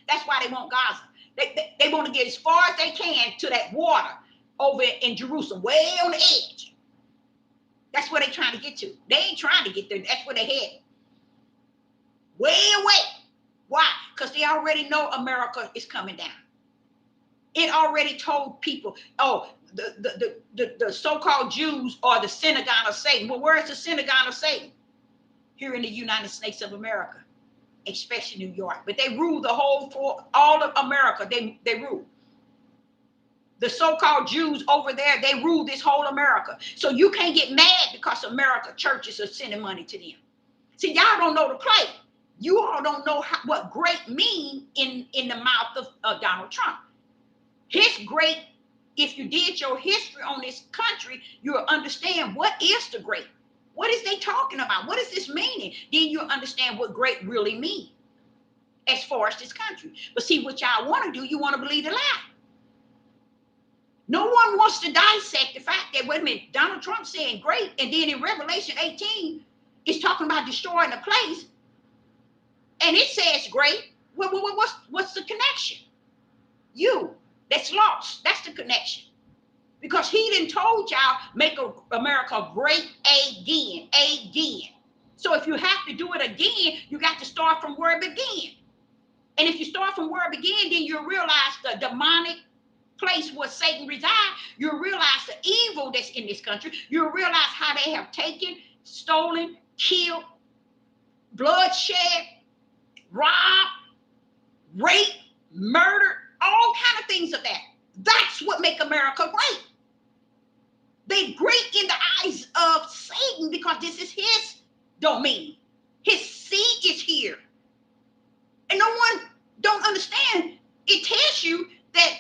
That's why they want Gaza. They want to get as far as they can to that water over in Jerusalem, way on the edge. That's where they're trying to get to. They ain't trying to get there. That's where they head. Way away. Why? Because they already know America is coming down. It already told people, oh, the so-called Jews are the synagogue of Satan. Well, where is the synagogue of Satan? Here in the United States of America, especially New York. But they rule the whole, all of America. They rule. The so-called Jews over there, they rule this whole America. So you can't get mad because America churches are sending money to them. See, y'all don't know the play. You all don't know what great mean in the mouth of Donald Trump. His great, if you did your history on this country, you'll understand what is the great. What is they talking about? What is this meaning? Then you'll understand what great really means as far as this country. But see, what y'all want to do, you want to believe the lie. No one wants to dissect the fact that, wait a minute, Donald Trump saying great, and then in Revelation 18, it's talking about destroying the place, and it says great. What's the connection? You, that's lost. That's the connection. Because he didn't told y'all, make America great again. So if you have to do it again, you got to start from where it began. And if you start from where it began, then you'll realize the demonic place where Satan resides. You'll realize the evil that's in this country. You'll realize how they have taken, stolen, killed, bloodshed, robbed, raped, murdered, all kind of things of that. That's what make America great. They great in the eyes of Satan because this is his domain. His seed is here. And no one don't understand. It tells you that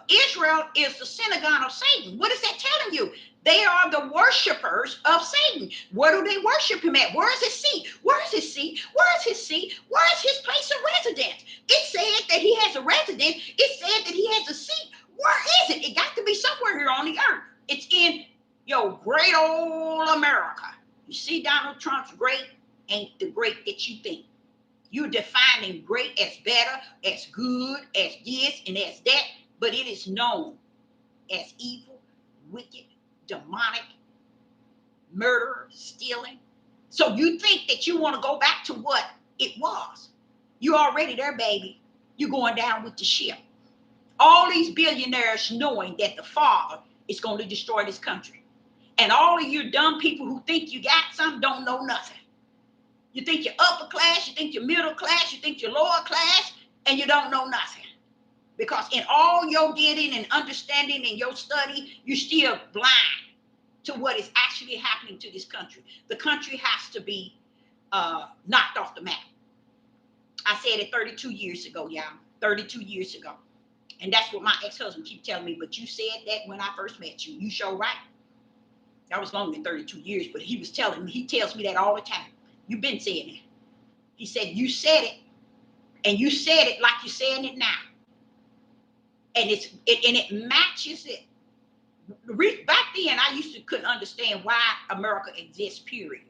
Israel is the synagogue of Satan. What is that telling you? They are the worshipers of Satan. Where do they worship him at? Where is his seat? Where is his seat? Where is his seat? Where is his place of residence? It said that he has a residence. It said that he has a seat. Where is it? It got to be somewhere here on the earth. It's in your great old America. You see, Donald Trump's great ain't the great that you think. You're defining great as better, as good, as this, and as that, but it is known as evil, wicked, demonic, murder, stealing. So you think that you want to go back to what it was. You already there, baby. You're going down with the ship. All these billionaires knowing that the Father is going to destroy this country. And all of you dumb people who think you got something don't know nothing. You think you're upper class, you think you're middle class, you think you're lower class, and you don't know nothing. Because in all your getting and understanding and your study, you're still blind to what is actually happening to this country. The country has to be knocked off the map. I said it 32 years ago, y'all. 32 years ago. And that's what my ex-husband keep telling me. But you said that when I first met you. You sure right. That was longer than 32 years, but he was telling me, he tells me that all the time. You've been saying it. He said, you said it, and you said it like you're saying it now. And it matches it. Back then, I couldn't understand why America exists, period.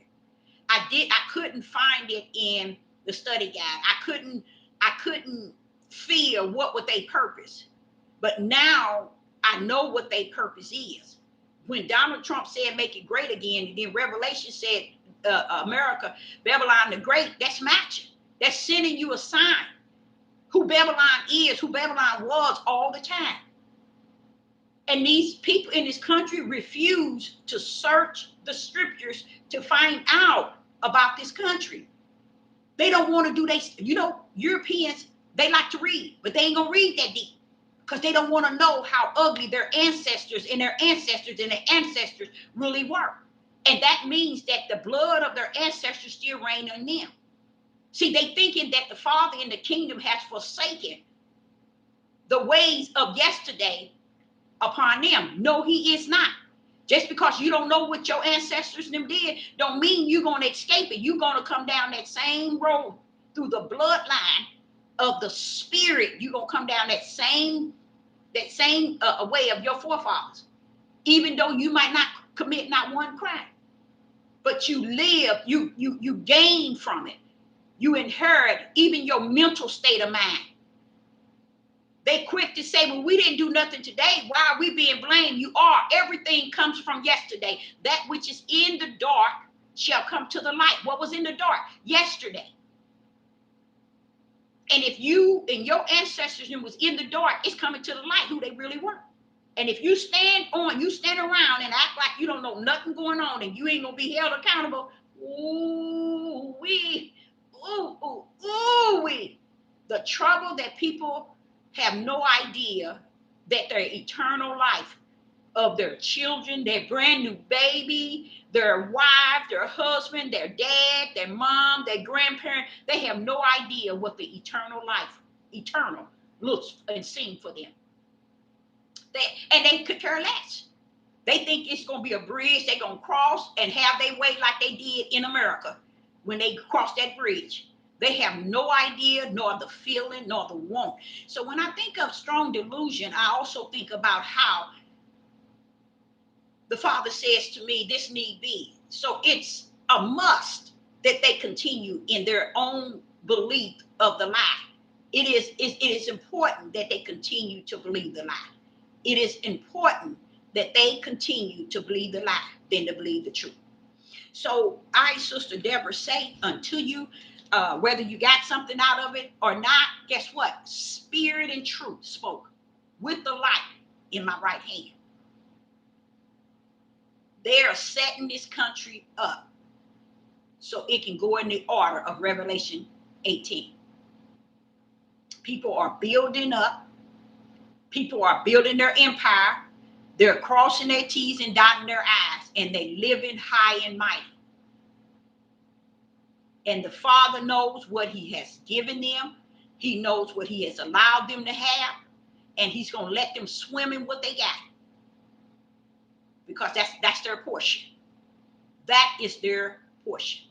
I couldn't find it in the study guide. I couldn't feel what would their purpose. But now I know what their purpose is. When Donald Trump said make it great again, and then Revelation said America, Babylon the Great, that's matching. That's sending you a sign. Who Babylon is, who Babylon was all the time. And these people in this country refuse to search the scriptures to find out about this country. They don't want to do Europeans, they like to read, but they ain't gonna read that deep because they don't want to know how ugly their ancestors and their ancestors and their ancestors really were. And that means that the blood of their ancestors still reign on them. See, they thinking that the Father in the kingdom has forsaken the ways of yesterday upon them. No, he is not. Just because you don't know what your ancestors and them did, don't mean you're going to escape it. You're going to come down that same road through the bloodline of the spirit. You're going to come down that same way of your forefathers. Even though you might not commit not one crime. But you live, you gain from it. You inherit even your mental state of mind. They quick to say, well, we didn't do nothing today. Why are we being blamed? You are. Everything comes from yesterday. That which is in the dark shall come to the light. What was in the dark? Yesterday. And if you and your ancestors was in the dark, it's coming to the light who they really were. And if you stand around and act like you don't know nothing going on and you ain't gonna be held accountable, ooh wee, the trouble that people have no idea that their eternal life of their children, their brand new baby, their wife, their husband, their dad, their mom, their grandparent, they have no idea what the eternal looks and seems for them. They could care less. They think it's going to be a bridge they're going to cross and have their way like they did in America when they crossed that bridge. They have no idea, nor the feeling, nor the want. So when I think of strong delusion, I also think about how the Father says to me, this need be. So it's a must that they continue in their own belief of the lie. It is important that they continue to believe the lie. It is important that they continue to believe the lie than to believe the truth. So I, Sister Deborah, say unto you, whether you got something out of it or not, guess what? Spirit and truth spoke with the light in my right hand. They are setting this country up so it can go in the order of Revelation 18. People are building up. People are building their empire. They're crossing their T's and dotting their I's, and they living high and mighty. And the Father knows what he has given them. He knows what he has allowed them to have, and he's going to let them swim in what they got. Because that's their portion. That is their portion.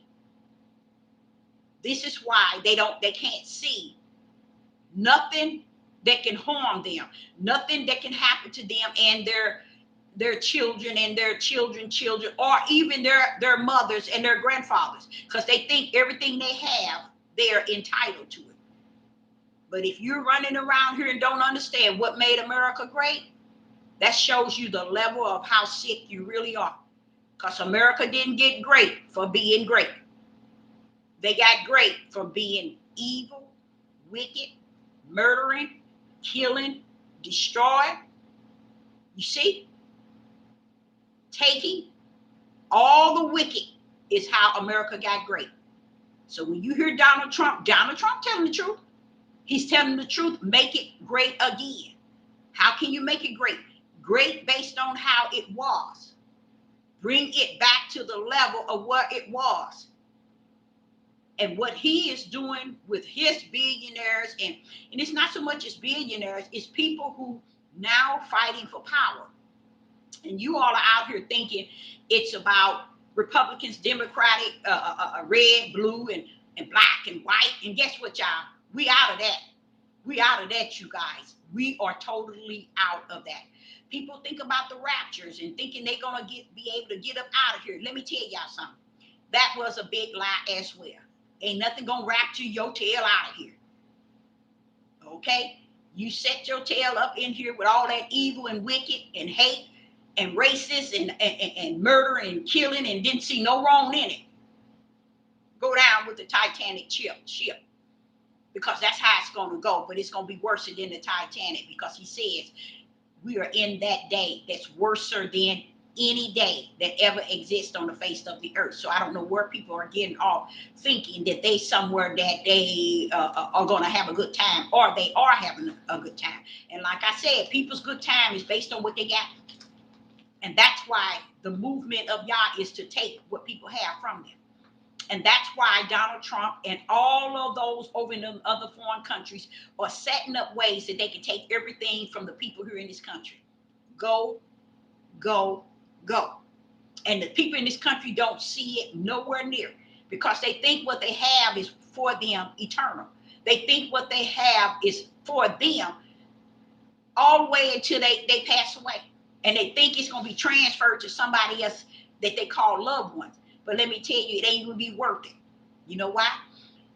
This is why they can't see nothing that can harm them, nothing that can happen to them and their children and their children, or even their mothers and their grandfathers, because they think everything they have, they're entitled to it. But if you're running around here and don't understand what made America great, that shows you the level of how sick you really are. Because America didn't get great for being great. They got great for being evil, wicked, murdering, killing, destroying. You see? Taking all the wicked is how America got great. So when you hear Donald Trump telling the truth. He's telling the truth, make it great again. How can you make it great? Great based on how it was. Bring it back to the level of what it was. And what he is doing with his billionaires, and it's not so much as billionaires, it's people who now fighting for power. And you all are out here thinking it's about Republicans, Democratic, red, blue, and black and white. And guess what, y'all? We out of that. We out of that, you guys. We are totally out of that. People think about the raptures and thinking they're going to be able to get up out of here. Let me tell y'all something. That was a big lie as well. Ain't nothing going to rapture your tail out of here. Okay? You set your tail up in here with all that evil and wicked and hate and racist and murder and killing and didn't see no wrong in it. Go down with the Titanic ship. Because that's how it's going to go. But it's going to be worse than the Titanic, because he says we are in that day that's worse than any day that ever exists on the face of the earth. So I don't know where people are getting off thinking that they somewhere that they are going to have a good time, or they are having a good time. And like I said, people's good time is based on what they got. And that's why the movement of Yah is to take what people have from them. And that's why Donald Trump and all of those over in the other foreign countries are setting up ways that they can take everything from the people here in this country. Go, go, go. And the people in this country don't see it nowhere near, because they think what they have is for them eternal. They think what they have is for them all the way until they pass away. And they think it's going to be transferred to somebody else that they call loved ones. But let me tell you, it ain't going to be worth it. You know why?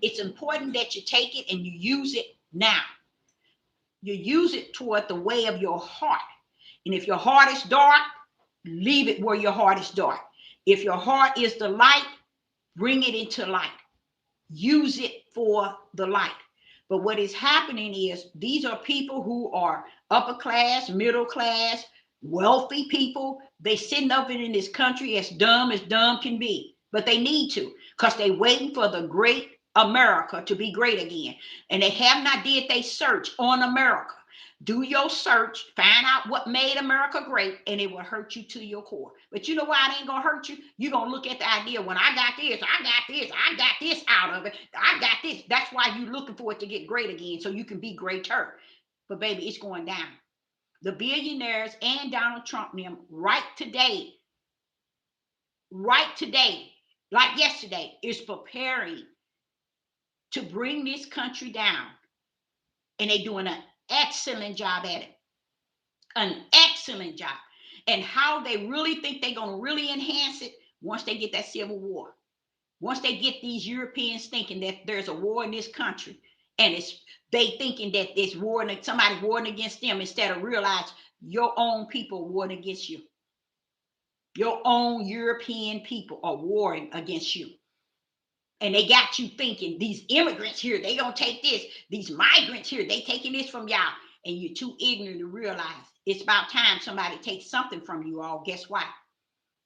it's important that you take it and you use it now. You use it toward the way of your heart. And if your heart is dark, leave it where your heart is dark. If your heart is the light, bring it into light. Use it for the light. But what is happening is these are people who are upper class, middle class, wealthy people. They sitting up in this country as dumb can be. But they need to, because they're waiting for the great America to be great again. And they have not did they search on America. Do your search, find out what made America great, and it will hurt you to your core. But you know why it ain't gonna hurt you? You're gonna look at the idea, when I got this out of it, I got this. That's why you're looking for it to get great again, so you can be greater. But baby, it's going down. The billionaires and Donald Trump, them, right today, like yesterday, is preparing to bring this country down. And they're doing an excellent job at it. An excellent job. And how they really think they're going to really enhance it once they get that civil war. Once they get these Europeans thinking that there's a war in this country, and they thinking that there's war, somebody's warring against them, instead of realize your own people warring against you. Your own European people are warring against you. And they got you thinking these immigrants here, they gonna take this. These migrants here, they taking this from y'all. And you're too ignorant to realize it's about time somebody takes something from you all. Guess what?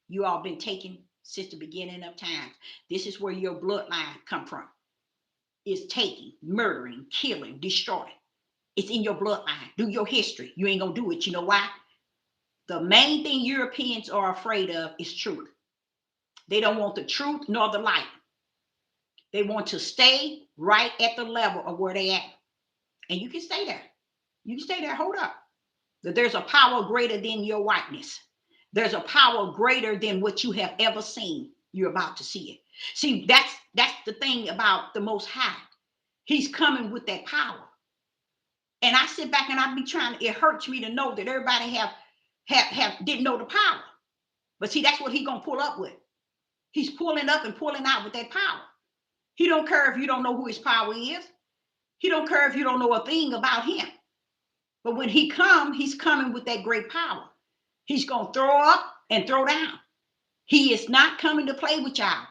You all been taken since the beginning of time. This is where your bloodline come from. It's taking, murdering, killing, destroying. It's in your bloodline. Do your history. You ain't gonna do it. You know why? The main thing Europeans are afraid of is truth. They don't want the truth nor the light. They want to stay right at the level of where they at. And you can stay there. You can stay there. Hold up. That there's a power greater than your whiteness. There's a power greater than what you have ever seen. You're about to see it. See, that's the thing about the Most High. He's coming with that power. And I sit back and I be trying, it hurts me to know that everybody have didn't know the power. But see, that's what he's going to pull up with. He's pulling up and pulling out with that power. He don't care if you don't know who his power is. He don't care if you don't know a thing about him. But when he comes, he's coming with that great power. He's going to throw up and throw down. He is not coming to play with y'all.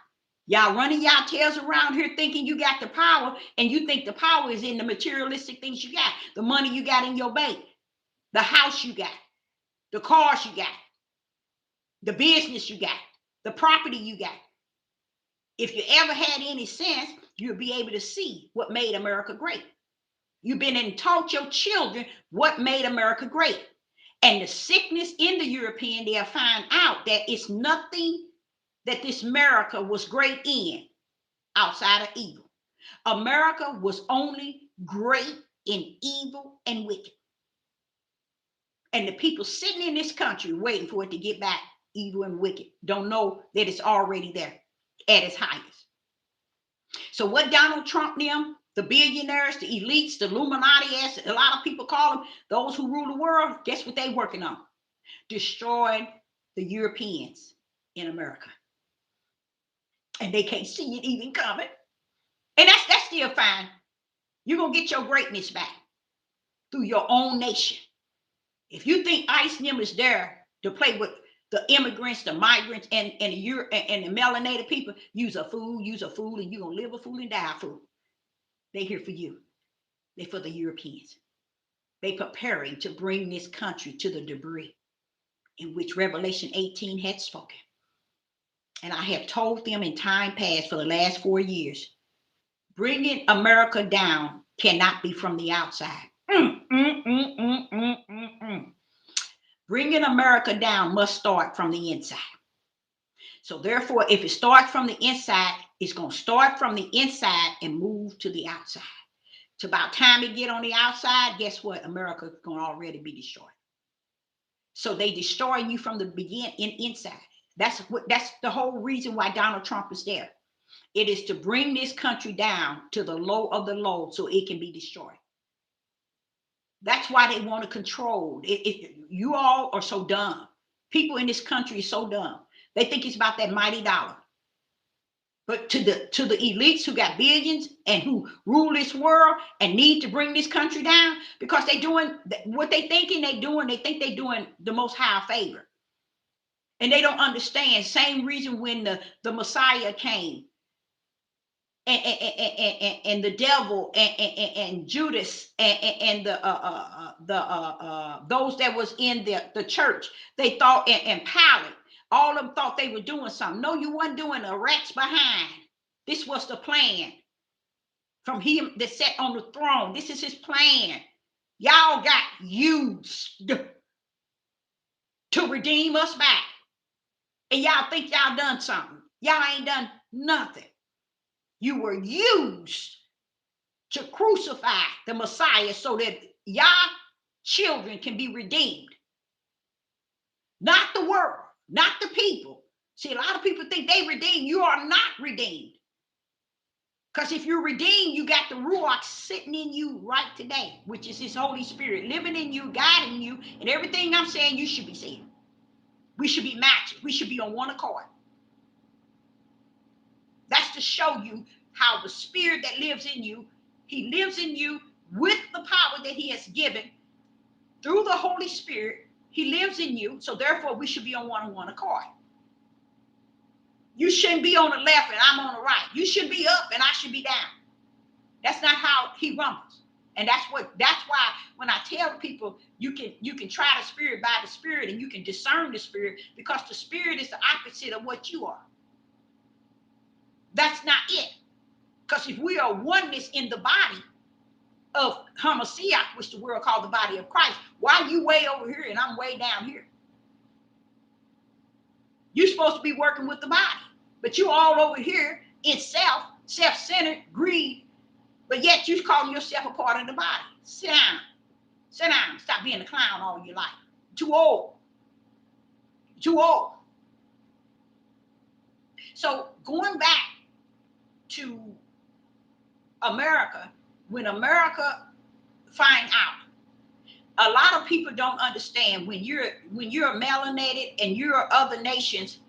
Y'all running y'all tails around here thinking you got the power, and you think the power is in the materialistic things you got, the money you got in your bank, the house you got, the cars you got, the business you got, the property you got. If you ever had any sense, you'll be able to see what made America great. You've been and taught your children what made America great. And the sickness in the European, they'll find out that it's nothing that this America was great in outside of evil. America was only great in evil and wicked. And the people sitting in this country waiting for it to get back evil and wicked don't know that it's already there at its highest. So what Donald Trump, them, the billionaires, the elites, the Illuminati, as a lot of people call them, those who rule the world, guess what they're working on? Destroying the Europeans in America. And they can't see it even coming. And that's still fine. You're going to get your greatness back through your own nation. If you think ICE and them is there to play with the immigrants, the migrants, and the melanated people, use a fool, and you're going to live a fool and die a fool. They're here for you. They're for the Europeans. They're preparing to bring this country to the debris in which Revelation 18 had spoken. And I have told them in time past for the last 4 years, bringing America down cannot be from the outside. Bringing America down must start from the inside. So therefore, if it starts from the inside, it's going to start from the inside and move to the outside. It's about time it get on the outside, guess what? America is going to already be destroyed. So they destroy you from the beginning inside. That's the whole reason why Donald Trump is there. It is to bring this country down to the low of the low so it can be destroyed. That's why they want to control. You all are so dumb. People in this country are so dumb. They think it's about that mighty dollar. But to the elites who got billions and who rule this world and need to bring this country down, because they doing what they thinking they doing. They think they doing the most high favor, and they don't understand. Same reason when the Messiah came, and the devil and Judas and the those that was in the church, they thought, and Pilate, all of them thought they were doing something. No, you wasn't doing a rat's behind. This was the plan from him that sat on the throne. This is his plan. Y'all got used to redeem us back, and y'all think y'all done something. Y'all ain't done nothing. You were used to crucify the Messiah so that y'all children can be redeemed. Not the world, not the people. See, a lot of people think they redeemed. You are not redeemed. Because if you're redeemed, you got the Ruach sitting in you right today, which is his Holy Spirit living in you, guiding you, and everything I'm saying you should be saying. We should be matched. We should be on one accord. That's to show you how the Spirit that lives in you, he lives in you with the power that he has given through the Holy Spirit. He lives in you, so therefore we should be on one accord. You shouldn't be on the left and I'm on the right. You should be up and I should be down. That's not how he rumbles. And that's why when I tell people you can try the Spirit by the Spirit, and you can discern the Spirit, because the Spirit is the opposite of what you are. That's not it. Because if we are oneness in the body of Hamashiach, which the world called the body of Christ, why are you way over here and I'm way down here? You're supposed to be working with the body, but you're all over here in self-centered, greed, but yet you're calling yourself a part of the body. Sit down. Sit down. Stop being a clown all your life. Too old. Too old. So going back to America, when America find out, a lot of people don't understand when you're melanated and you're other nations,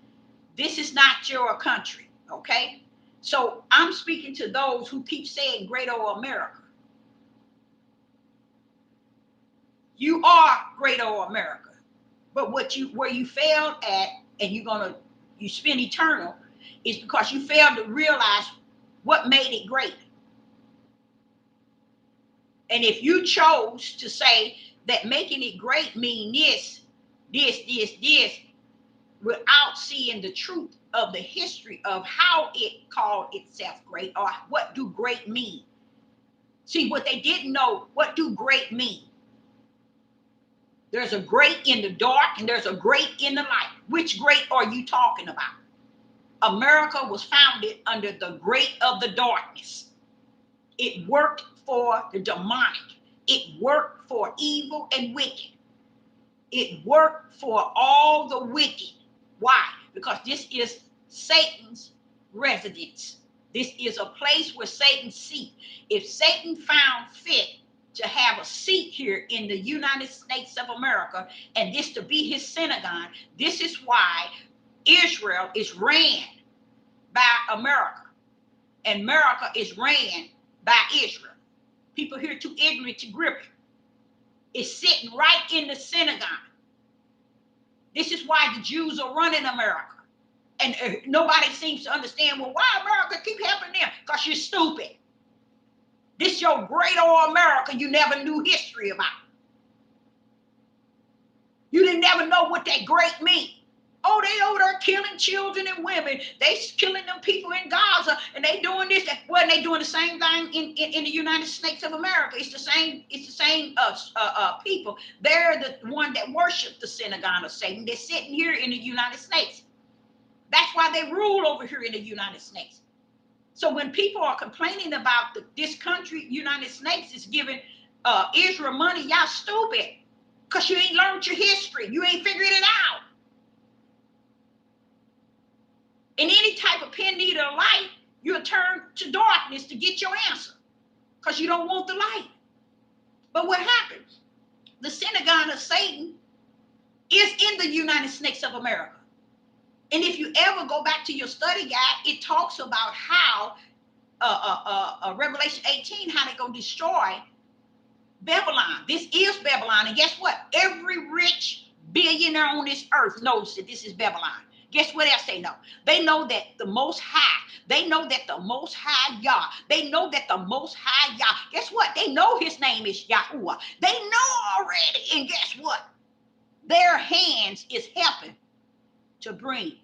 this is not your country, okay? So I'm speaking to those who keep saying great old America. You are great old America, but where you failed at, and you spend eternal, is because you failed to realize what made it great. And if you chose to say that making it great mean this, without seeing the truth of the history of how it called itself great, or what do great mean. See, what they didn't know, what do great mean? There's a great in the dark and there's a great in the light. Which great are you talking about? America was founded under the great of the darkness. It worked for the demonic. It worked for evil and wicked. It worked for all the wicked. Why? Because this is Satan's residence. This is a place where Satan seats. If Satan found fit to have a seat here in the United States of America, and this to be his synagogue, this is why Israel is ran by America, and America is ran by Israel. People here too ignorant to grip it. It's sitting right in the synagogue. This is why the Jews are running America. And nobody seems to understand, well, why America keep helping them? Because you're stupid. This your great old America you never knew history about. You didn't never know what that great mean. Oh, they over there killing children and women. They killing them people in Gaza, and they doing this. Well, they doing the same thing in the United States of America. It's the same people. They're the one that worship the synagogue of Satan. They're sitting here in the United States. That's why they rule over here in the United States. So when people are complaining about this country, United States, is giving Israel money, y'all stupid, because you ain't learned your history. You ain't figured it out. In any type of pen needle of light, you'll turn to darkness to get your answer, because you don't want the light. But what happens? The synagogue of Satan is in the United States of America. And if you ever go back to your study guide, it talks about how Revelation 18, how they go destroy Babylon. This is Babylon. And guess what? Every rich billionaire on this earth knows that this is Babylon. Guess what else they know? They know that the Most High, they know that the Most High Yah, they know that the Most High Yah, guess what? They know his name is Yahuwah. They know already. And guess what? Their hands is helping to bring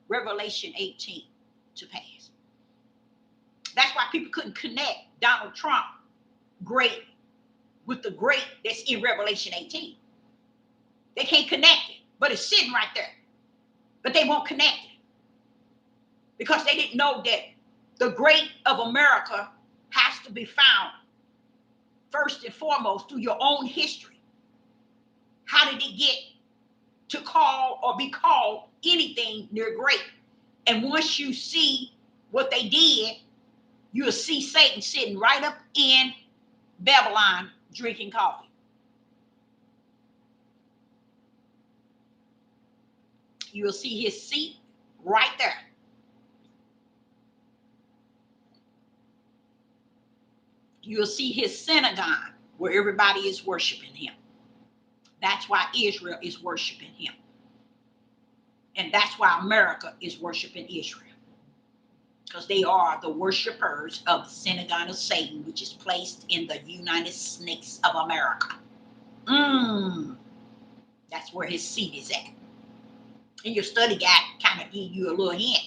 Revelation 18 to pass. That's why people couldn't connect Donald Trump great with the great that's in Revelation 18. They can't connect it, but it's sitting right there. But they won't connect it because they didn't know that the great of America has to be found first and foremost through your own history. How did it get to call or be called anything near great? And once you see what they did, you'll see Satan sitting right up in Babylon drinking coffee. You'll see his seat right there. You'll see his synagogue where everybody is worshiping him. That's why Israel is worshiping him. And that's why America is worshiping Israel. Because they are the worshipers of the synagogue of Satan, which is placed in the United States of America. That's where his seat is at. And your study guide kind of give you a little hint.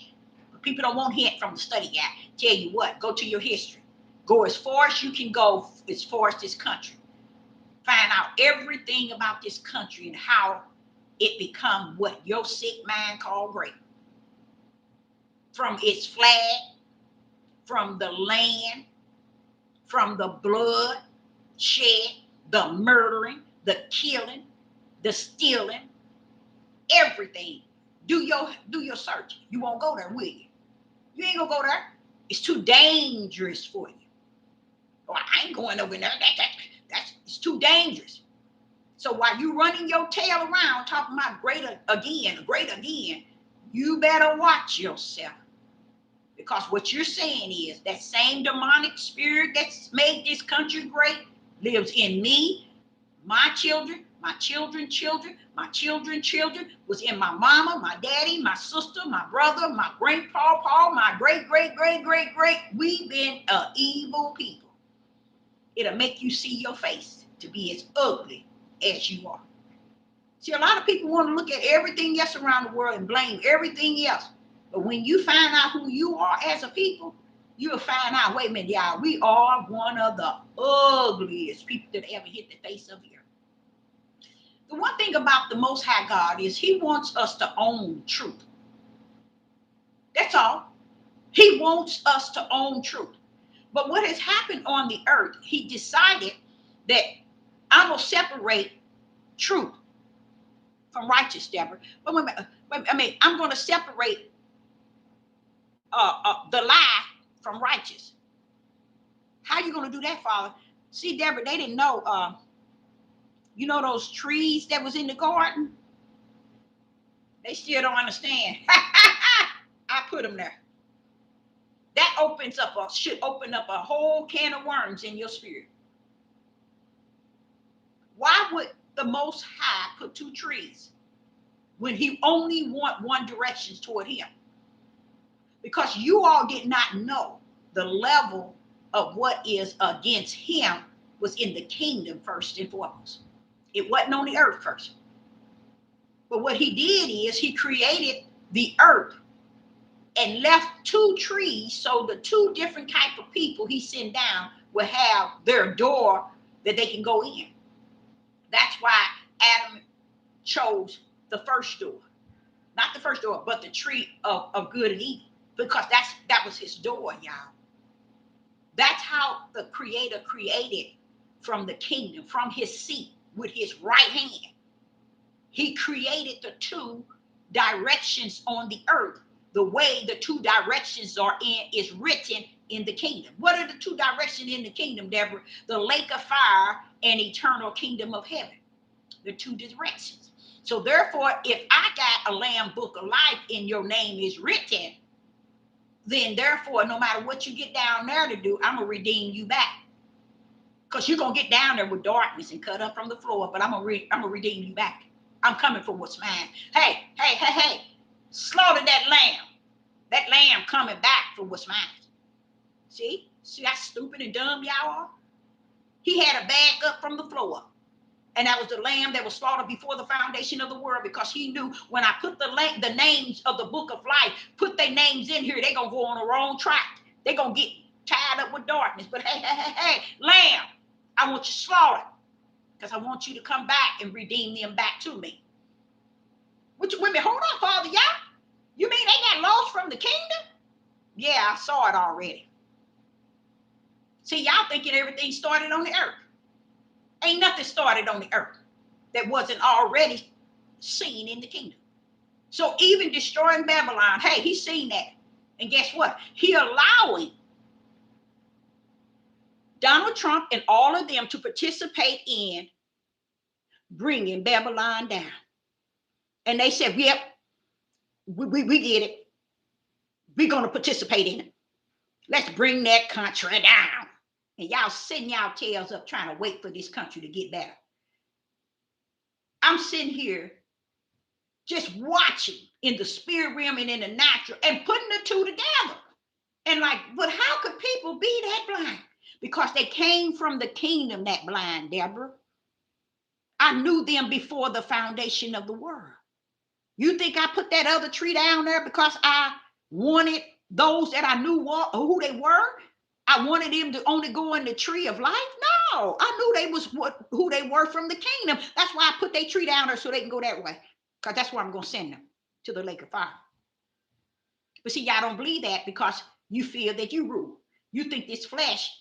But people don't want hint from the study guide. Tell you what, go to your history. Go as far as you can go as far as this country. Find out everything about this country and how it become what your sick mind called great. From its flag, from the land, from the blood shed, the murdering, the killing, the stealing, everything. Do your search. You won't go there, will you? You ain't gonna go there. It's too dangerous for you. Oh, I ain't going over there. It's too dangerous. So while you running your tail around talking about great again, you better watch yourself. Because what you're saying is that same demonic spirit that's made this country great lives in me, my children, my children's children, my children's children, was in my mama, my daddy, my sister, my brother, my grandpa, my great. We've been evil people. It'll make you see your face to be as ugly as you are. See, a lot of people want to look at everything else around the world and blame everything else. But when you find out who you are as a people, you'll find out, wait a minute, y'all, we are one of the ugliest people that ever hit the face of the earth. The one thing about the Most High God is he wants us to own truth. That's all. He wants us to own truth. But what has happened on the earth, he decided that I'm going to separate truth from righteous, Deborah. But I'm going to separate the lie from righteous. How are you going to do that, Father? See, Deborah, they didn't know, you know those trees that was in the garden? They still don't understand. I put them there. That should open up a whole can of worms in your spirit. Why would the Most High put two trees when he only want one direction toward him? Because you all did not know the level of what is against him was in the kingdom first and foremost. It wasn't on the earth first. But what he did is he created the earth and left two trees so the two different type of people he sent down will have their door that they can go in. That's why Adam chose the first door. Not the first door, but the tree of good and evil. Because that was his door, y'all. That's how the Creator created from the kingdom, from his seat with his right hand. He created the two directions on the earth. The way the two directions are in is written in the kingdom. What are the two directions in the kingdom, Deborah? The lake of fire and eternal kingdom of heaven. The two directions. So therefore, if I got a Lamb book of life and your name is written, then therefore, no matter what you get down there to do, I'm going to redeem you back. Because you're going to get down there with darkness and cut up from the floor, but I'm going to redeem you back. I'm coming for what's mine. Hey, hey, hey, hey, slaughter that lamb. That lamb coming back for what's mine. See how stupid and dumb y'all are? He had a bag up from the floor. And that was the lamb that was slaughtered before the foundation of the world, because he knew when I put the names of the book of life, put their names in here, they're going to go on the wrong track. They're going to get tied up with darkness. But hey, hey, hey, hey, lamb, I want you slaughtered, because I want you to come back and redeem them back to me. Wait a minute, hold on, Father, y'all. You mean they got lost from the kingdom? Yeah, I saw it already. See, y'all thinking everything started on the earth. Ain't nothing started on the earth that wasn't already seen in the kingdom. So even destroying Babylon, hey, he's seen that. And guess what? He allowing Donald Trump and all of them to participate in bringing Babylon down. And they said, yep, we get it. We're going to participate in it. Let's bring that country down. And y'all sitting y'all tails up trying to wait for this country to get better. I'm sitting here just watching in the spirit realm and in the natural and putting the two together. And like, but how could people be that blind? Because they came from the kingdom that blind, Deborah. I knew them before the foundation of the world. You think I put that other tree down there because I wanted those that I knew who they were? I wanted them to only go in the tree of life? No, I knew they was who they were from the kingdom. That's why I put their tree down there so they can go that way. Because that's where I'm going to send them, to the lake of fire. But see, y'all don't believe that because you feel that you rule. You think this flesh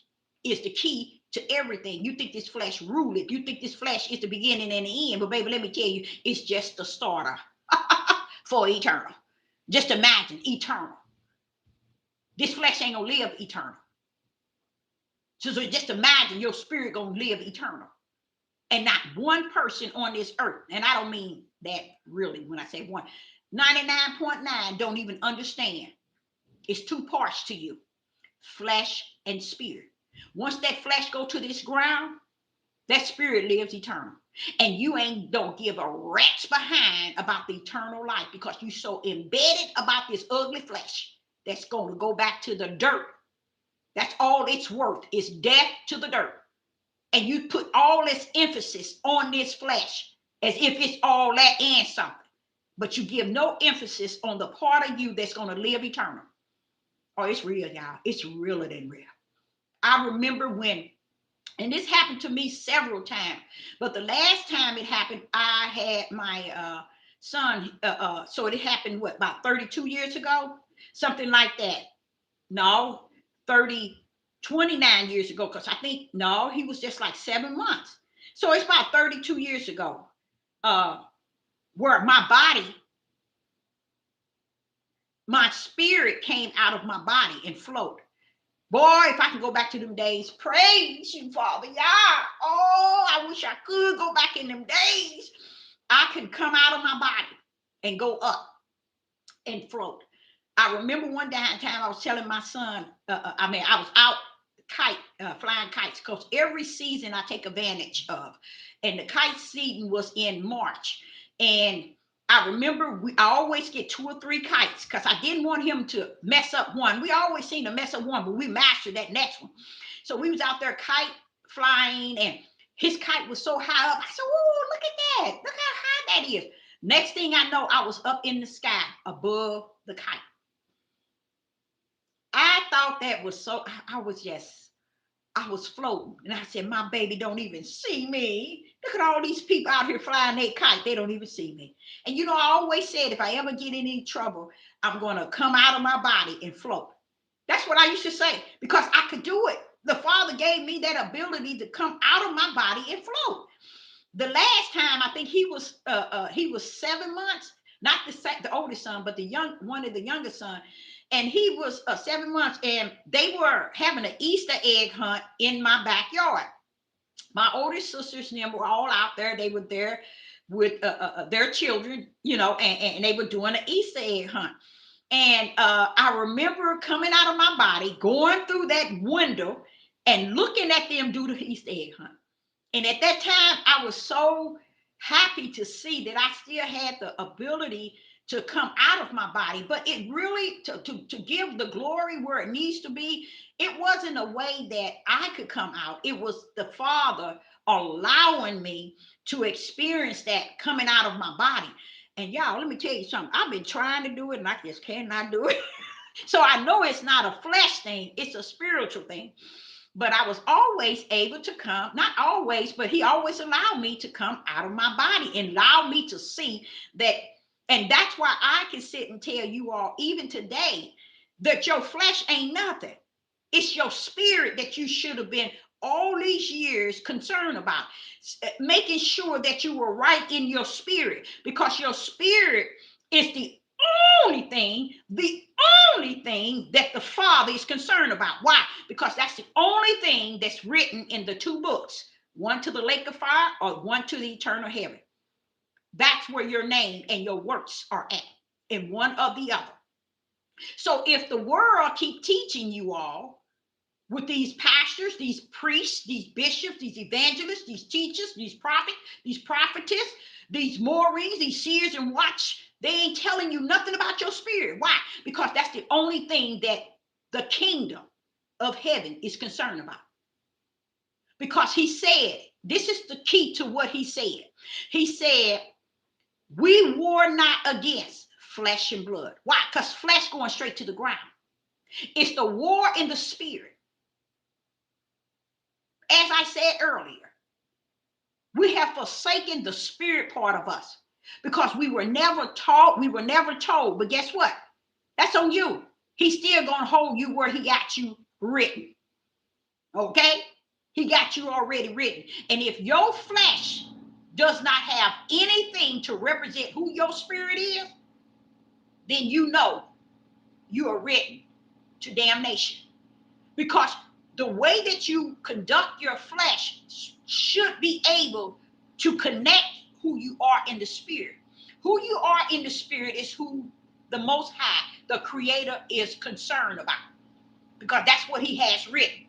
is the key to everything. You think this flesh rule it. You think this flesh is the beginning and the end. But baby, let me tell you, it's just the starter for eternal. Just imagine, eternal. This flesh ain't going to live eternal. So just imagine your spirit going to live eternal. And not one person on this earth, and I don't mean that really when I say one, 99.9 don't even understand. It's two parts to you, flesh and spirit. Once that flesh go to this ground, that spirit lives eternal. And you don't give a rat's behind about the eternal life because you so embedded about this ugly flesh that's going to go back to the dirt. That's all it's worth, is death to the dirt. And you put all this emphasis on this flesh as if it's all that and something. But you give no emphasis on the part of you that's going to live eternal. Oh, it's real, y'all. It's realer than real. I remember when, and this happened to me several times, but the last time it happened, I had my son, so it happened, about 32 years ago? Something like that. No, 29 years ago, because I think, no, he was just like 7 months. So it's about 32 years ago, where my spirit came out of my body and floated. Boy, if I can go back to them days, praise you, Father. Yeah. Oh, I wish I could go back in them days. I could come out of my body and go up and float. I remember one time I was telling my son, I was out flying kites, because every season I take advantage of. And the kite season was in March. And I remember I always get 2 or 3 kites because I didn't want him to mess up one. We always seem to mess up one, but we mastered that next one. So we was out there kite flying, and his kite was so high up. I said, oh, look at that. Look how high that is. Next thing I know, I was up in the sky above the kite. I thought that was so, I was floating. And I said, my baby don't even see me. Look at all these people out here flying their kite. They don't even see me. And I always said, if I ever get in any trouble, I'm going to come out of my body and float. That's what I used to say, because I could do it. The Father gave me that ability to come out of my body and float. The last time, I think he was 7 months, not the oldest son, but one of the youngest son. And he was 7 months, and they were having an Easter egg hunt in my backyard. My oldest sisters and them were all out there. They were there with their children, and they were doing an Easter egg hunt. And I remember coming out of my body, going through that window and looking at them do the Easter egg hunt. And at that time, I was so happy to see that I still had the ability to come out of my body. But it really, to give the glory where it needs to be, it wasn't a way that I could come out. It was the Father allowing me to experience that coming out of my body. And y'all, let me tell you something. I've been trying to do it and I just cannot do it. So I know it's not a flesh thing, it's a spiritual thing. But I was always able to come, not always, but he always allowed me to come out of my body and allowed me to see that. And that's why I can sit and tell you all, even today, that your flesh ain't nothing. It's your spirit that you should have been all these years concerned about, making sure that you were right in your spirit, because your spirit is the only thing that the Father is concerned about. Why? Because that's the only thing that's written in the two books, one to the lake of fire or one to the eternal heaven. That's where your name and your works are at, in one or the other. So if the world keep teaching you all, with these pastors, these priests, these bishops, these evangelists, these teachers, these prophets, these prophetess, these Maureen, these seers and watch, they ain't telling you nothing about your spirit. Why? Because that's the only thing that the kingdom of heaven is concerned about. Because he said, this is the key to what he said. He said, we war not against flesh and blood. Why? Because flesh going straight to the ground. It's the war in the spirit. As I said earlier, we have forsaken the spirit part of us because we were never taught, we were never told. But guess what? That's on you. He's still going to hold you where he got you written. Okay? He got you already written. And if your flesh does not have anything to represent who your spirit is, then you know you are written to damnation. Because the way that you conduct your flesh should be able to connect who you are in the spirit. Who you are in the spirit is who the Most High, the Creator, is concerned about. Because that's what he has written.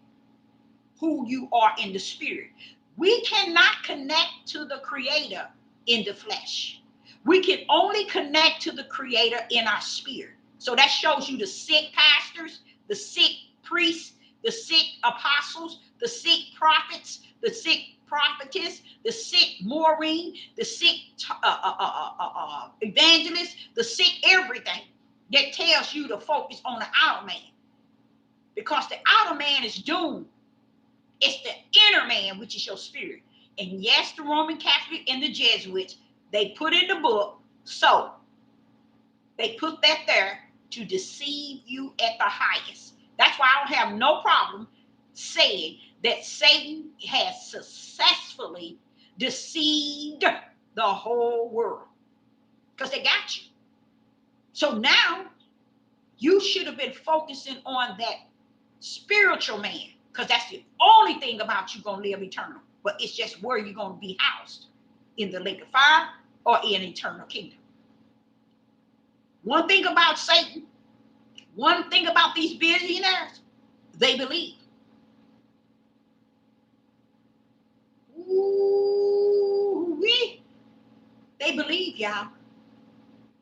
Who you are in the spirit. We cannot connect to the Creator in the flesh. We can only connect to the Creator in our spirit. So that shows you the sick pastors, the sick priests, the sick apostles, the sick prophets, the sick prophetess, the sick Maureen, the sick evangelist, the sick everything that tells you to focus on the outer man. Because the outer man is doomed. It's the inner man, which is your spirit. And yes, the Roman Catholic and the Jesuits, they put in the book, so they put that there to deceive you at the highest. That's why I don't have no problem saying that Satan has successfully deceived the whole world. Because they got you. So now you should have been focusing on that spiritual man. Because that's the only thing about you going to live eternal. But it's just where you're going to be housed. In the lake of fire or in eternal kingdom. One thing about Satan, one thing about these billionaires, they believe. Ooh-wee. They believe, y'all.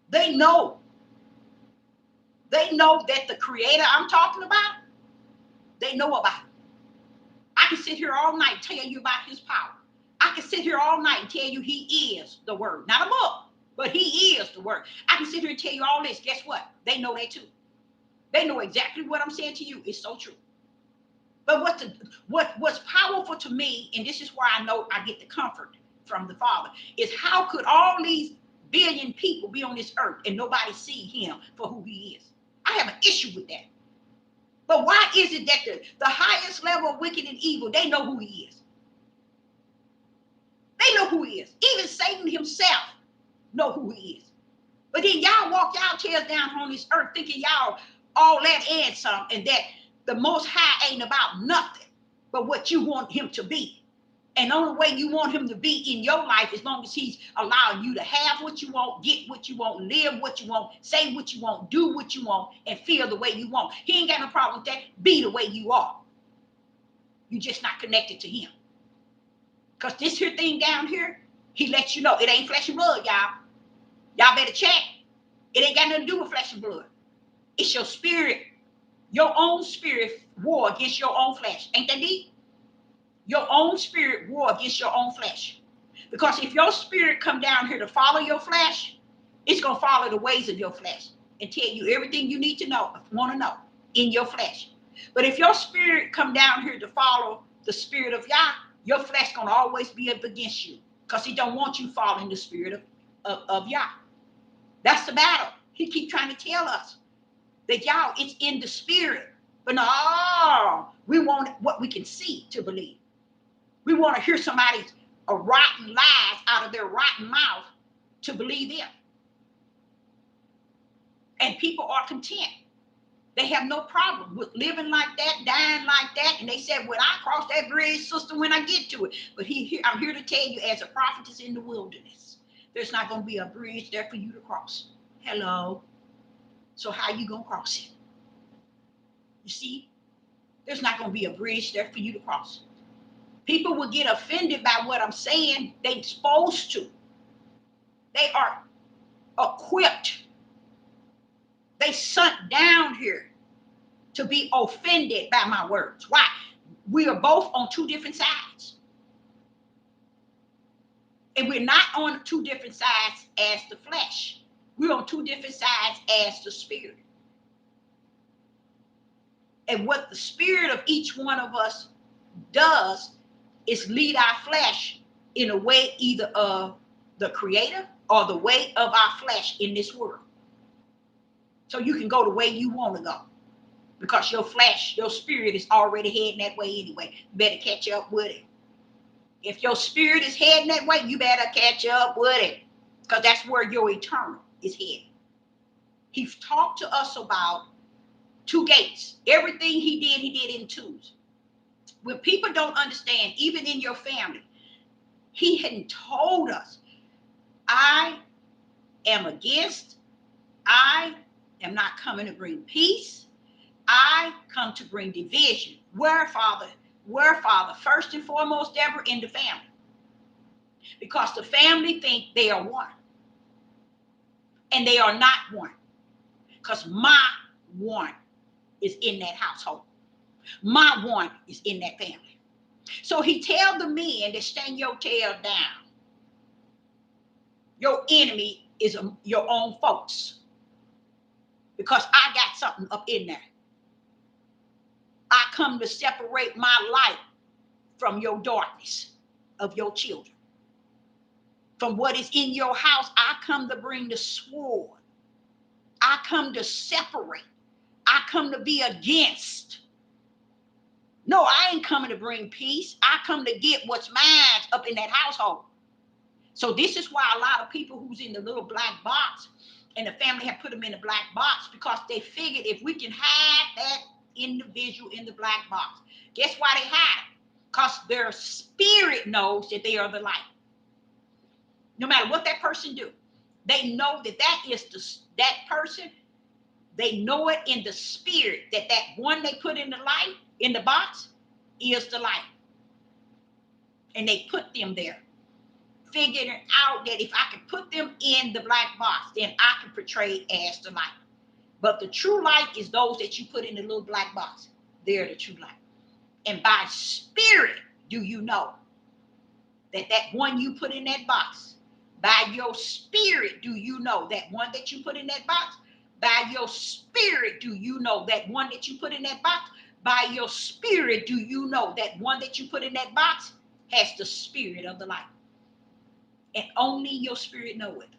They know. They know that the Creator I'm talking about, they know about it. I can sit here all night and tell you about his power. I can sit here all night and tell you he is the word. Not a book, but he is the word. I can sit here and tell you all this. Guess what? They know that too. They know exactly what I'm saying to you is so true. But what's powerful to me, and this is why I know I get the comfort from the Father, is how could all these billion people be on this earth and nobody see him for who he is? I have an issue with that. But why is it that the highest level of wicked and evil, they know who he is? They know who he is. Even Satan himself know who he is. But then y'all walk y'all tails down on this earth thinking y'all all that and some, and that the Most High ain't about nothing but what you want him to be. And the only way you want him to be in your life, as long as he's allowing you to have what you want, get what you want, live what you want, say what you want, do what you want, and feel the way you want. He ain't got no problem with that. Be the way you are. You just not connected to him. Because this here thing down here, he lets you know it ain't flesh and blood, y'all. Y'all better check. It ain't got nothing to do with flesh and blood. It's your spirit. Your own spirit war against your own flesh. Ain't that deep? Your own spirit war against your own flesh. Because if your spirit come down here to follow your flesh, it's going to follow the ways of your flesh and tell you everything you need to know, want to know in your flesh. But if your spirit come down here to follow the spirit of Yah, your flesh going to always be up against you because he don't want you following the spirit of Yah. That's the battle. He keep trying to tell us that, y'all, it's in the spirit. But no, we want what we can see to believe. We want to hear somebody's rotten lies out of their rotten mouth to believe them. And people are content. They have no problem with living like that, dying like that. And they said, well, I cross that bridge, sister, when I get to it. But I'm here to tell you, as a prophetess in the wilderness, there's not going to be a bridge there for you to cross. Hello. So how you going to cross it? You see, there's not going to be a bridge there for you to cross. People will get offended by what I'm saying. They're supposed to. They are equipped. They sunk down here to be offended by my words. Why? We are both on two different sides. And we're not on two different sides as the flesh. We're on two different sides as the spirit. And what the spirit of each one of us does is lead our flesh in a way either of the creator or the way of our flesh in this world. So you can go the way you want to go because your flesh, your spirit is already heading that way anyway. You better catch up with it. If your spirit is heading that way, you better catch up with it because that's where your eternal is heading. He's talked to us about two gates. Everything he did in twos. When people don't understand, even in your family, he hadn't told us, I am against, I am not coming to bring peace. I come to bring division. Where, Father? First and foremost, ever in the family. Because the family think they are one. And they are not one. Because my one is in that household. My one is in that family. So he tell the men to stand your tail down. Your enemy is your own folks. Because I got something up in there. I come to separate my light from your darkness of your children. From what is in your house, I come to bring the sword. I come to separate. I come to be against. No, I ain't coming to bring peace. I come to get what's mine up in that household. So this is why a lot of people who's in the little black box, and the family have put them in the black box, because they figured if we can hide that individual in the black box, guess why they hide it? Because their spirit knows that they are the light. No matter what that person do, they know that is that person. They know it in the spirit that one they put in the light, in the box, is the light. And they put them there, figuring out that if I can put them in the black box, then I can portray as the light. But the true light is those that you put in the little black box. They're the true light. And by spirit do you know that one you put in that box. By your spirit do you know that one that you put in that box. By your spirit do you know that one that you put in that box. By your spirit do you know that one that you put in that box has the spirit of the light. And only your spirit know it.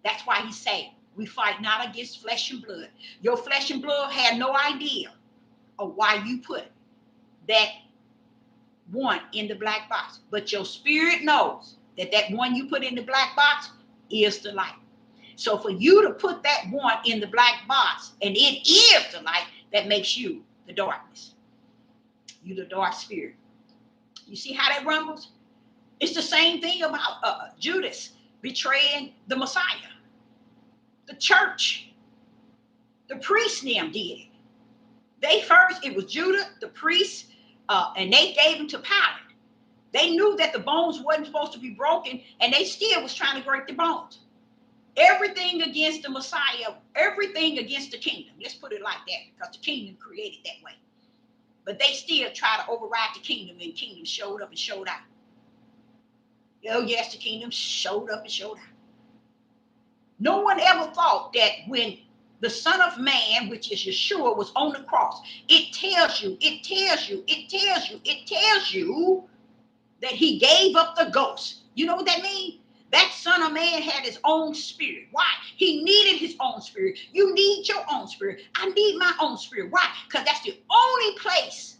That's why he say, we fight not against flesh and blood. Your flesh and blood had no idea of why you put that one in the black box. But your spirit knows that one you put in the black box is the light. So for you to put that one in the black box, and it is the light, that makes you the darkness. You the dark spirit. You see how that rumbles? It's the same thing about Judas betraying the Messiah. The church, the priests them did it. They first, it was Judah, the priests, and they gave him to Pilate. They knew that the bones wasn't supposed to be broken, and they still was trying to break the bones. Everything against the Messiah, everything against the kingdom. Let's put it like that, because the kingdom created that way. But they still try to override the kingdom, and the kingdom showed up and showed out. Oh, yes, the kingdom showed up and showed out. No one ever thought that when the Son of Man, which is Yeshua, was on the cross, it tells you that he gave up the ghost. You know what that means? That Son of Man had his own spirit. Why? He needed his own spirit. You need your own spirit. I need my own spirit. Why? Because that's the only place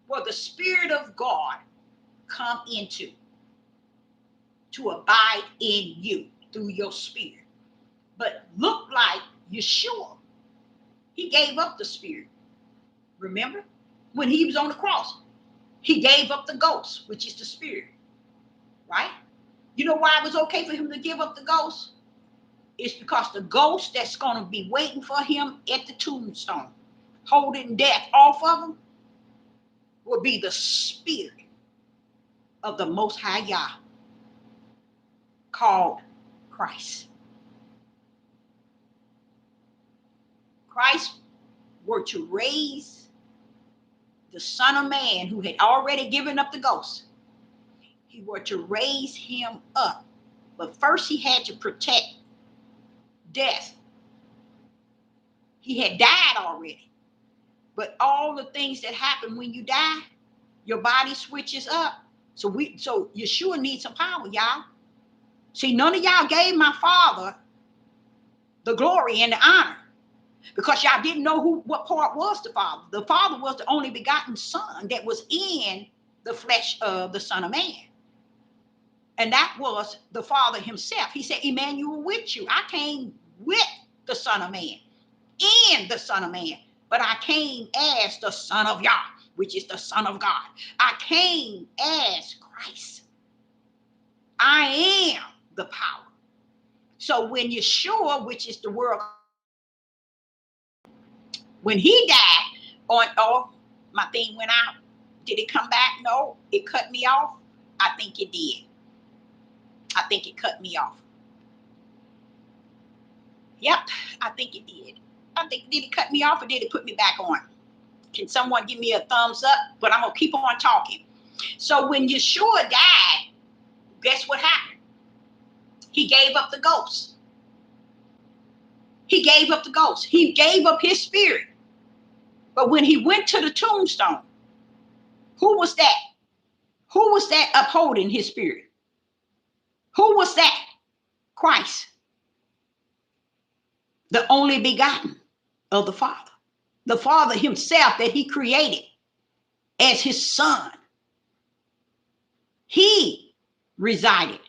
where the Spirit of God come into to abide in you through your spirit. But look like Yeshua, he gave up the spirit. Remember? When he was on the cross, he gave up the ghost, which is the spirit. Right? You know why it was okay for him to give up the ghost? It's because the ghost that's going to be waiting for him at the tombstone, holding death off of him, will be the spirit of the Most High Yah, called Christ. Christ were to raise the Son of Man who had already given up the ghost. He were to raise him up. But first he had to protect death. He had died already. But all the things that happen when you die, your body switches up. So Yeshua needs some power, y'all. See, none of y'all gave my Father the glory and the honor, because y'all didn't know what part was the Father. The Father was the only begotten Son that was in the flesh of the Son of Man. And that was the Father himself. He said, Emmanuel with you. I came with the Son of Man, in the Son of Man. But I came as the Son of Yah, which is the Son of God. I came as Christ. I am the power. So when Yeshua, which is the word, when he died, my thing went out. Did it come back? No, it cut me off. I think it did. I think it cut me off. Yep, I think it did. Did it cut me off or did it put me back on? Can someone give me a thumbs up? But I'm going to keep on talking. So when Yeshua died, guess what happened? He gave up the ghost. He gave up the ghost. He gave up his spirit. But when he went to the tombstone, who was that? Who was that upholding his spirit? Who was that? Christ. The only begotten of the Father. The Father himself that he created as his Son. He resided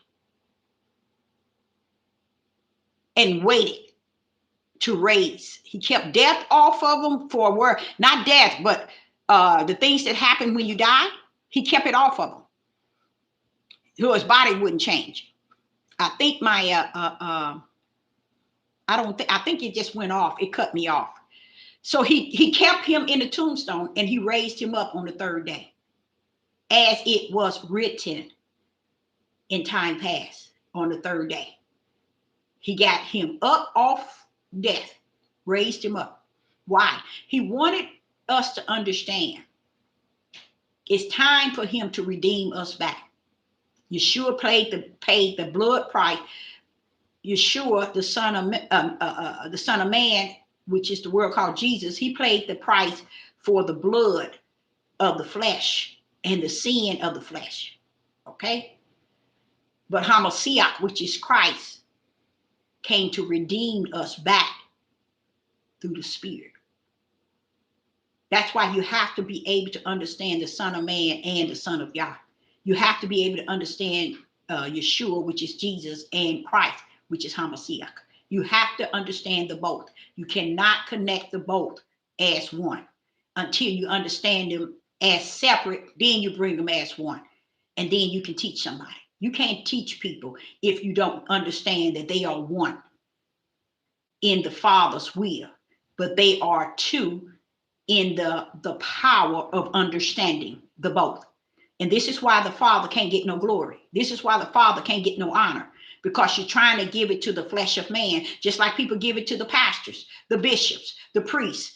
and waited to raise. He kept death off of them for a word. Not death, but the things that happen when you die. He kept it off of them, so his body wouldn't change. I think I think it just went off. It cut me off. So he kept him in the tombstone and he raised him up on the third day, as it was written in time past. On the third day, he got him up off death, raised him up. Why? He wanted us to understand it's time for him to redeem us back. Yeshua paid the blood price. Yeshua, the Son of Man, which is the word called Jesus, he paid the price for the blood of the flesh and the sin of the flesh. Okay? But Hamashiach, which is Christ, came to redeem us back through the Spirit. That's why you have to be able to understand the Son of Man and the Son of Yah. You have to be able to understand Yeshua, which is Jesus, and Christ, which is Hamashiach. You have to understand the both. You cannot connect the both as one until you understand them as separate, then you bring them as one. And then you can teach somebody. You can't teach people if you don't understand that they are one in the Father's will, but they are two in the power of understanding the both. And this is why the Father can't get no glory. This is why the Father can't get no honor, because you're trying to give it to the flesh of man, just like people give it to the pastors, the bishops, the priests,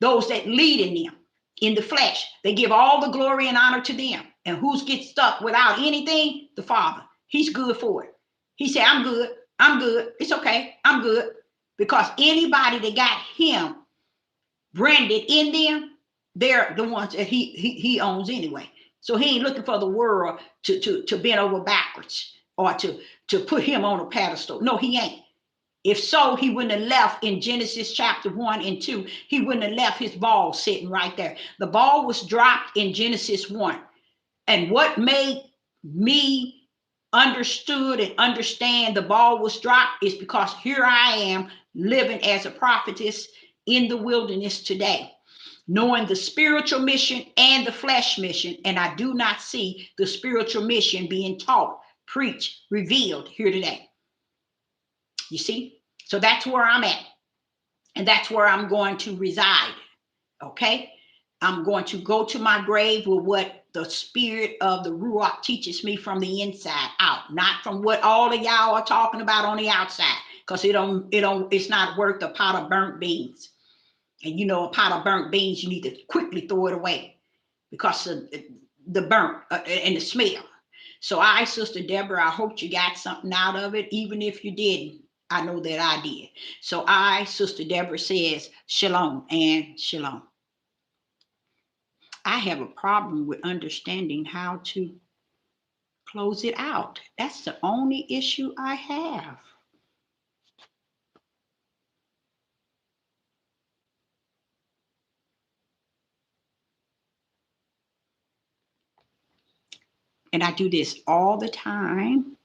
those that lead in them in the flesh. They give all the glory and honor to them. And who's gets stuck without anything? The Father. He's good for it. He said, I'm good. I'm good. It's okay. I'm good. Because anybody that got him branded in them, they're the ones that he owns anyway. So he ain't looking for the world to bend over backwards or to put him on a pedestal. No, he ain't. If so, he wouldn't have left in Genesis chapter 1 and 2. He wouldn't have left his ball sitting right there. The ball was dropped in Genesis 1. And what made me understood and understand the ball was dropped is because here I am living as a prophetess in the wilderness today, knowing the spiritual mission and the flesh mission. And I do not see the spiritual mission being taught, preached, revealed here today. You see? So that's where I'm at. And that's where I'm going to reside. Okay? I'm going to go to my grave with what the spirit of the Ruach teaches me from the inside out, not from what all of y'all are talking about on the outside, because it's not worth a pot of burnt beans. And you know, a pot of burnt beans, you need to quickly throw it away because of the burnt and the smell. So Sister Deborah, I hope you got something out of it, even if you didn't. I know that I did. So Sister Deborah says, shalom and shalom. I have a problem with understanding how to close it out. That's the only issue I have. And I do this all the time.